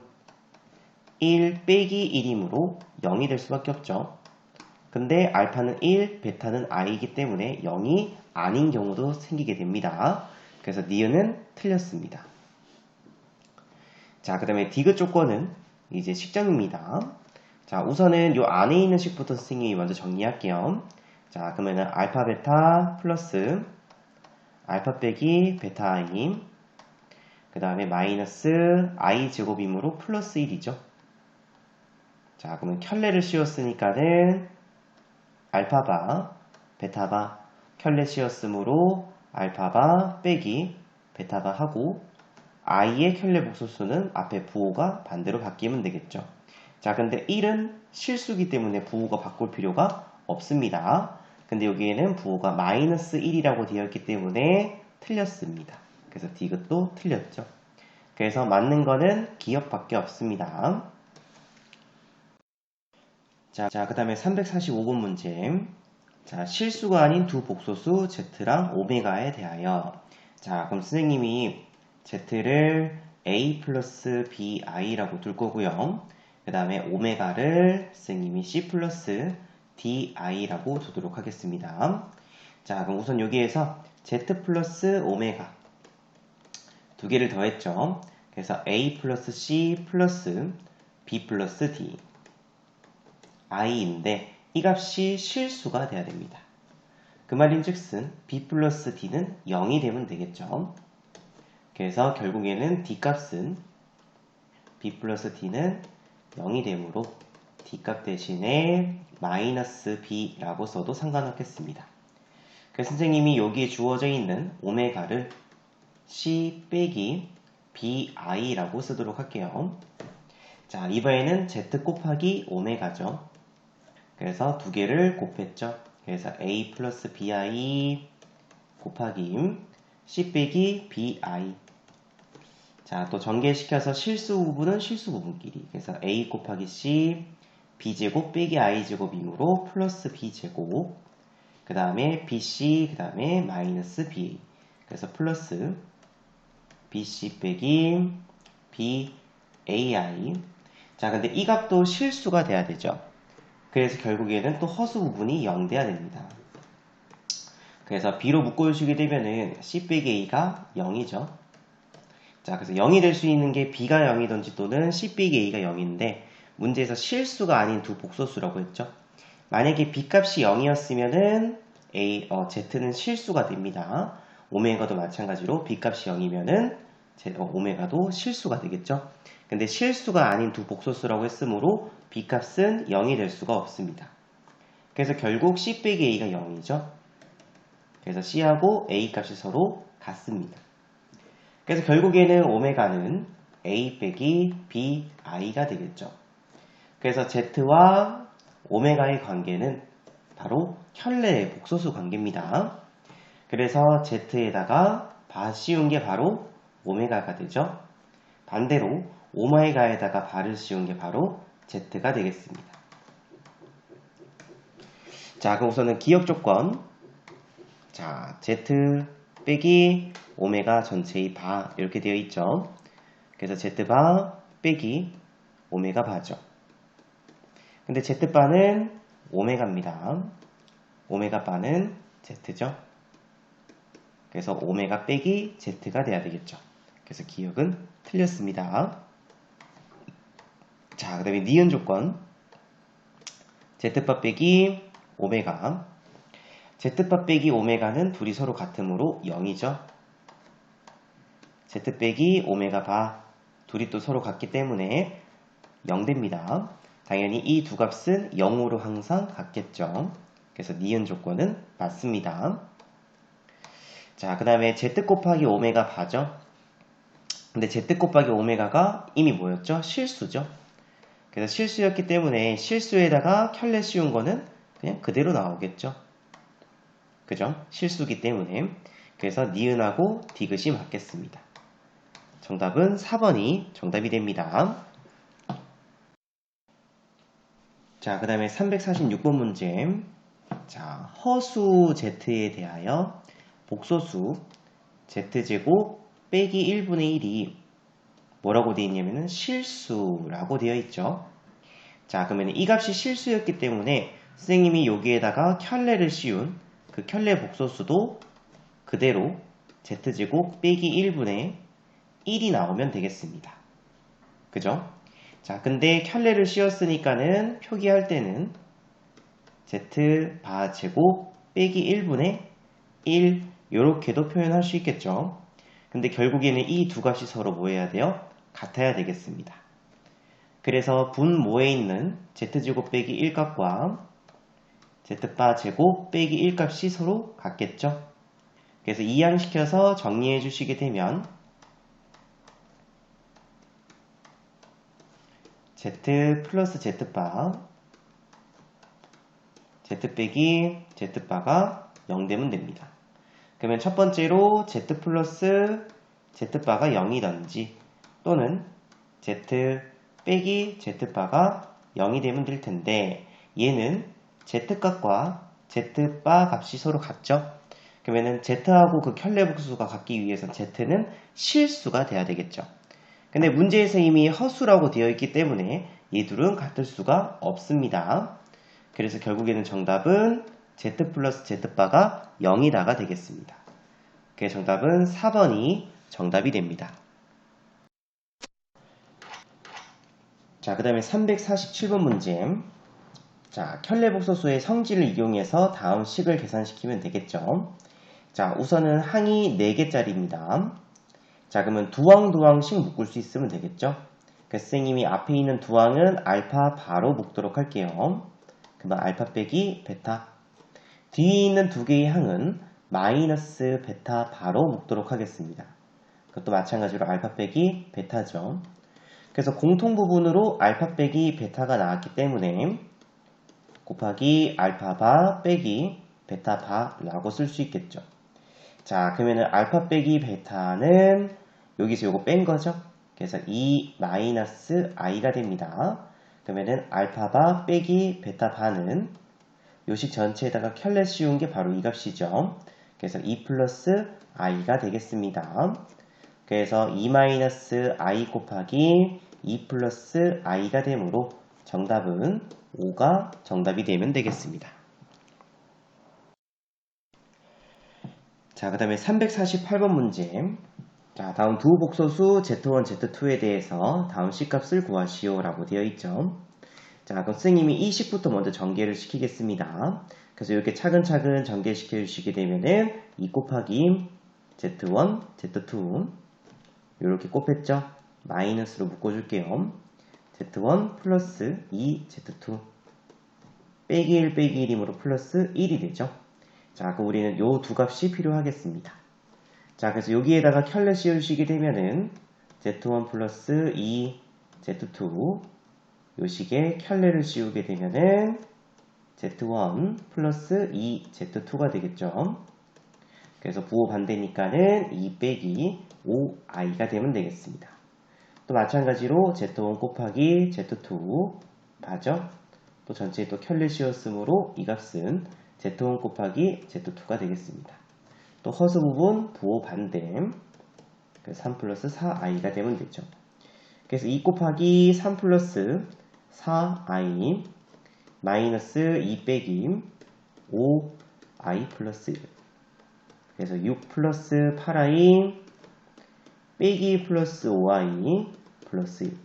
1 빼기 1이므로 0이 될 수밖에 없죠. 근데 알파는 1, 베타는 i이기 때문에 0이 아닌 경우도 생기게 됩니다. 그래서 니은은 틀렸습니다. 자, 그 다음에 디귿 조건은 이제 식정입니다. 자, 우선은 요 안에 있는 식부터 선생님이 먼저 정리할게요. 자, 그러면은 알파 베타 플러스 알파 빼기 베타 i, 그 다음에 마이너스 i 제곱이므로 플러스 1이죠. 자, 그러면 켤레를 씌웠으니까는 알파바, 베타바, 켤레 씌었으므로 알파바 빼기 베타바 하고 i의 켤레 복소수는 앞에 부호가 반대로 바뀌면 되겠죠. 자, 근데 1은 실수기 때문에 부호가 바꿀 필요가 없습니다. 근데 여기에는 부호가 마이너스 1이라고 되어 있기 때문에 틀렸습니다. 그래서 디귿도 틀렸죠. 그래서 맞는 거는 기억밖에 없습니다. 자, 그 다음에 345번 문제. 자, 실수가 아닌 두 복소수 Z랑 오메가에 대하여. 자, 그럼 선생님이 Z를 A 플러스 BI라고 둘 거고요. 그 다음에 오메가를 선생님이 C 플러스 DI라고 두도록 하겠습니다. 자, 그럼 우선 여기에서 Z 플러스 오메가 두 개를 더했죠. 그래서 A 플러스 C 플러스 B 플러스 D i인데 이 값이 실수가 돼야 됩니다. 그 말인즉슨 B 플러스 D는 0이 되면 되겠죠. 그래서 결국에는 D 값은 B 플러스 D는 0이 되므로 D 값 대신에 마이너스 B라고 써도 상관없겠습니다. 그래서 선생님이 여기에 주어져 있는 오메가를 C 빼기 BI라고 쓰도록 할게요. 자, 이번에는 Z 곱하기 오메가죠. 그래서 두 개를 곱했죠. 그래서 A 플러스 BI 곱하기 C 빼기 BI. 자, 또 전개시켜서 실수 부분은 실수 부분끼리. 그래서 A 곱하기 C B제곱 빼기 I제곱이므로 플러스 B제곱. 그 다음에 BC, 그 다음에 마이너스 BA. 그래서 플러스 BC 빼기 BAI. 자, 근데 이 값도 실수가 돼야 되죠. 그래서 결국에는 또 허수 부분이 0 돼야 됩니다. 그래서 B로 묶어주시게 되면은 C 빼기 A가 0이죠. 자, 그래서 0이 될 수 있는 게 B가 0이든지 또는 C 빼기 A가 0인데 문제에서 실수가 아닌 두 복소수라고 했죠. 만약에 B 값이 0이었으면은 Z는 실수가 됩니다. 오메가도 마찬가지로 B 값이 0이면은 오메가도 실수가 되겠죠. 근데 실수가 아닌 두 복소수라고 했으므로 B 값은 0이 될 수가 없습니다. 그래서 결국 C 빼기 A가 0이죠. 그래서 C하고 A 값이 서로 같습니다. 그래서 결국에는 오메가는 A 빼기 BI가 되겠죠. 그래서 Z와 오메가의 관계는 바로 켤레의 복소수 관계입니다. 그래서 Z에다가 씌운 게 바로 오메가가 되죠. 반대로 오메가에다가 바를 씌운 게 바로 Z가 되겠습니다. 자, 그럼 우선은 기억 조건. 자, Z 빼기 오메가 전체의 바 이렇게 되어 있죠. 그래서 Z바 빼기 오메가 바죠. 근데 Z바는 오메가입니다. 오메가 바는 Z죠. 그래서 오메가 빼기 Z가 돼야 되겠죠. 그래서 기억은 틀렸습니다. 자, 그 다음에 니은 조건. Z바 빼기 오메가. Z바 빼기 오메가는 둘이 서로 같으므로 0이죠. Z 빼기 오메가 바. 둘이 또 서로 같기 때문에 0 됩니다. 당연히 이 두 값은 0으로 항상 같겠죠. 그래서 니은 조건은 맞습니다. 자, 그 다음에 Z 곱하기 오메가 바죠. 근데 Z 곱하기 오메가가 이미 뭐였죠? 실수죠. 그래서 실수였기 때문에 실수에다가 켤레 씌운 거는 그냥 그대로 나오겠죠. 그죠? 실수기 때문에. 그래서 니은하고 디귿이 맞겠습니다. 정답은 4번이 정답이 됩니다. 자, 그 다음에 346번 문제. 자, 허수 Z에 대하여 복소수 Z제곱 빼기 1분의 1이 뭐라고 되어 있냐면은 실수라고 되어 있죠. 자, 그러면 이 값이 실수였기 때문에 선생님이 여기에다가 켤레를 씌운 그 켤레 복소수도 그대로 Z제곱 빼기 1분의 1이 나오면 되겠습니다. 그죠? 자, 근데 켤레를 씌웠으니까는 표기할 때는 Z 바 제곱 빼기 1분의 1 이렇게도 표현할 수 있겠죠. 근데 결국에는 이 두 값이 서로 뭐 해야 돼요? 같아야 되겠습니다. 그래서 분모에 있는 Z제곱 빼기 1값과 z바 제곱 빼기 1 값이 서로 같겠죠. 그래서 이항시켜서 정리해 주시게 되면 z 플러스 z바 z 빼기 z바가 0 되면 됩니다. 그러면 첫 번째로 z 플러스 z바가 0이던지 또는 z 빼기 z바가 0이 되면 될 텐데 얘는 z값과 z바 값이 서로 같죠? 그러면은 z하고 그 켤레복수가 같기 위해서 z는 실수가 돼야 되겠죠. 근데 문제에서 이미 허수라고 되어 있기 때문에 이 둘은 같을 수가 없습니다. 그래서 결국에는 정답은 z 플러스 z바가 0이다가 되겠습니다. 그래서 정답은 4번이 정답이 됩니다. 자, 그 다음에 347번 문제. 자, 켤레복소수의 성질을 이용해서 다음 식을 계산시키면 되겠죠. 자, 우선은 항이 4개짜리입니다. 자, 그러면 두항씩 묶을 수 있으면 되겠죠. 그 선생님이 앞에 있는 두항은 알파 바로 묶도록 할게요. 그러면 알파 빼기 베타. 뒤에 있는 두 개의 항은 마이너스 베타 바로 묶도록 하겠습니다. 그것도 마찬가지로 알파 빼기 베타죠. 그래서 공통 부분으로 알파 빼기 베타가 나왔기 때문에 곱하기 알파바 빼기 베타바라고 쓸 수 있겠죠. 자, 그러면은 알파 빼기 베타는 여기서 요거 뺀 거죠. 그래서 2 마이너스 i가 됩니다. 그러면은 알파바 빼기 베타바는 요식 전체에다가 켤레 씌운 게 바로 이 값이죠. 그래서 2 플러스 i가 되겠습니다. 그래서 2 마이너스 i 곱하기 2 플러스 i가 되므로 정답은 5가 정답이 되면 되겠습니다. 자, 그 다음에 348번 문제. 자, 다음 두 복소수 Z1, Z2에 대해서 다음 C값을 구하시오 라고 되어 있죠. 자, 그럼 선생님이 이 식부터 먼저 전개를 시키겠습니다. 그래서 이렇게 차근차근 전개시켜 주시게 되면은 2 곱하기 Z1, Z2 이렇게 곱했죠? 마이너스로 묶어줄게요. Z1 플러스 2 Z2 빼기 1 빼기 1이므로 플러스 1이 되죠. 자, 그럼 우리는 요 두 값이 필요하겠습니다. 자, 그래서 여기에다가 켤레 씌우시게 되면은 Z1 플러스 2 Z2 요 식에 켤레를 씌우게 되면은 Z1 플러스 2 Z2가 되겠죠. 그래서 부호 반대니까는 2 빼기 5i가 되면 되겠습니다. 또 마찬가지로 Z1 곱하기 Z2 바죠. 또 전체에 또 켤레 씌웠으므로 이 값은 Z1 곱하기 Z2가 되겠습니다. 또 허수 부분 부호 반대 3 플러스 4i가 되면 되죠. 그래서 2 곱하기 3 플러스 4i 마이너스 2 빼기 5i 플러스 1 그래서 6 플러스 8i 빼기 플러스 5i 플러스 1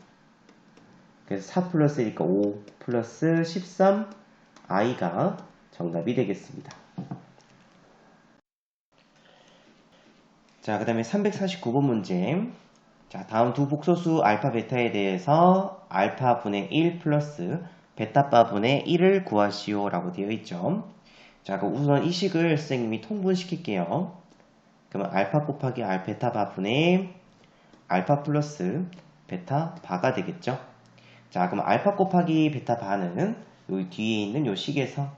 그래서 4 플러스 1이니까 5 플러스 13i가 정답이 되겠습니다. 자, 그 다음에 349번 문제. 자, 다음 두 복소수 알파 베타에 대해서 알파 분의 1 플러스 베타바 분의 1을 구하시오 라고 되어 있죠. 자, 그럼 우선 이 식을 선생님이 통분시킬게요. 그러면 알파 곱하기 베타바 분의 알파 플러스 베타바가 되겠죠. 자, 그럼 알파 곱하기 베타바는 여기 뒤에 있는 요 식에서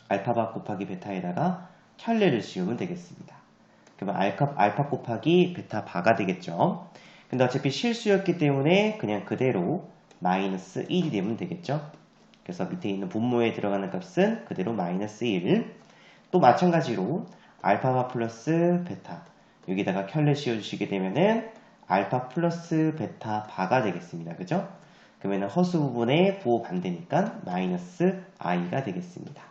알파바 곱하기 베타에다가 켤레를 씌우면 되겠습니다. 그러면 알파 곱하기 베타바가 되겠죠. 근데 어차피 실수였기 때문에 그냥 그대로 마이너스 1이 되면 되겠죠. 그래서 밑에 있는 분모에 들어가는 값은 그대로 마이너스 1. 또 마찬가지로 알파바 플러스 베타 여기다가 켤레 씌워주시게 되면은 알파 플러스 베타바가 되겠습니다. 그죠? 그러면 허수 부분의 부호 반대니까 마이너스 i가 되겠습니다.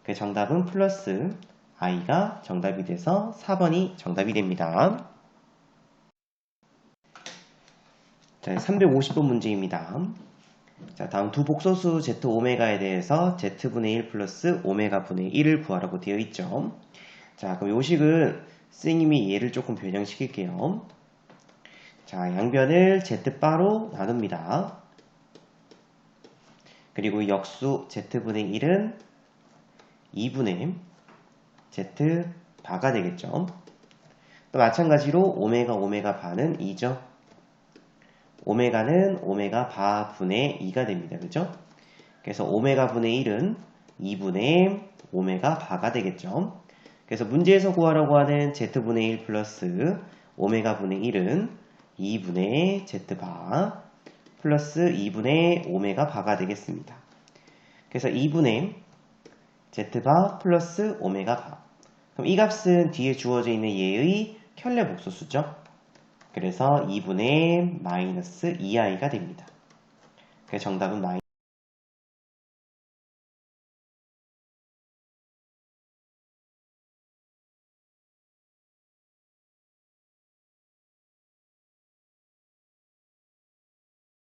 그 정답은 플러스 i가 정답이 돼서 4번이 정답이 됩니다. 자, 350번 문제입니다. 자, 다음 두 복소수 z 오메가에 대해서 z분의 1 플러스 오메가분의 1을 구하라고 되어 있죠. 자, 그럼 요 식은 선생님이 얘를 조금 변형시킬게요. 자, 양변을 z바로 나눕니다. 그리고 역수 z분의 1은 2분의 z 바가 되겠죠. 또 마찬가지로 오메가 바는 2죠. 오메가는 오메가 바 분의 2가 됩니다. 그죠? 그래서 오메가 분의 1은 2분의 오메가 바가 되겠죠. 그래서 문제에서 구하라고 하는 z분의 1 플러스 오메가 분의 1은 2분의 z바 플러스 2분의 오메가 바가 되겠습니다. 그래서 2분의 z바 플러스 오메가 바. 그럼 이 값은 뒤에 주어져 있는 얘의 켤레 복소수죠. 그래서 2분의 마이너스 2i가 됩니다. 그래서 정답은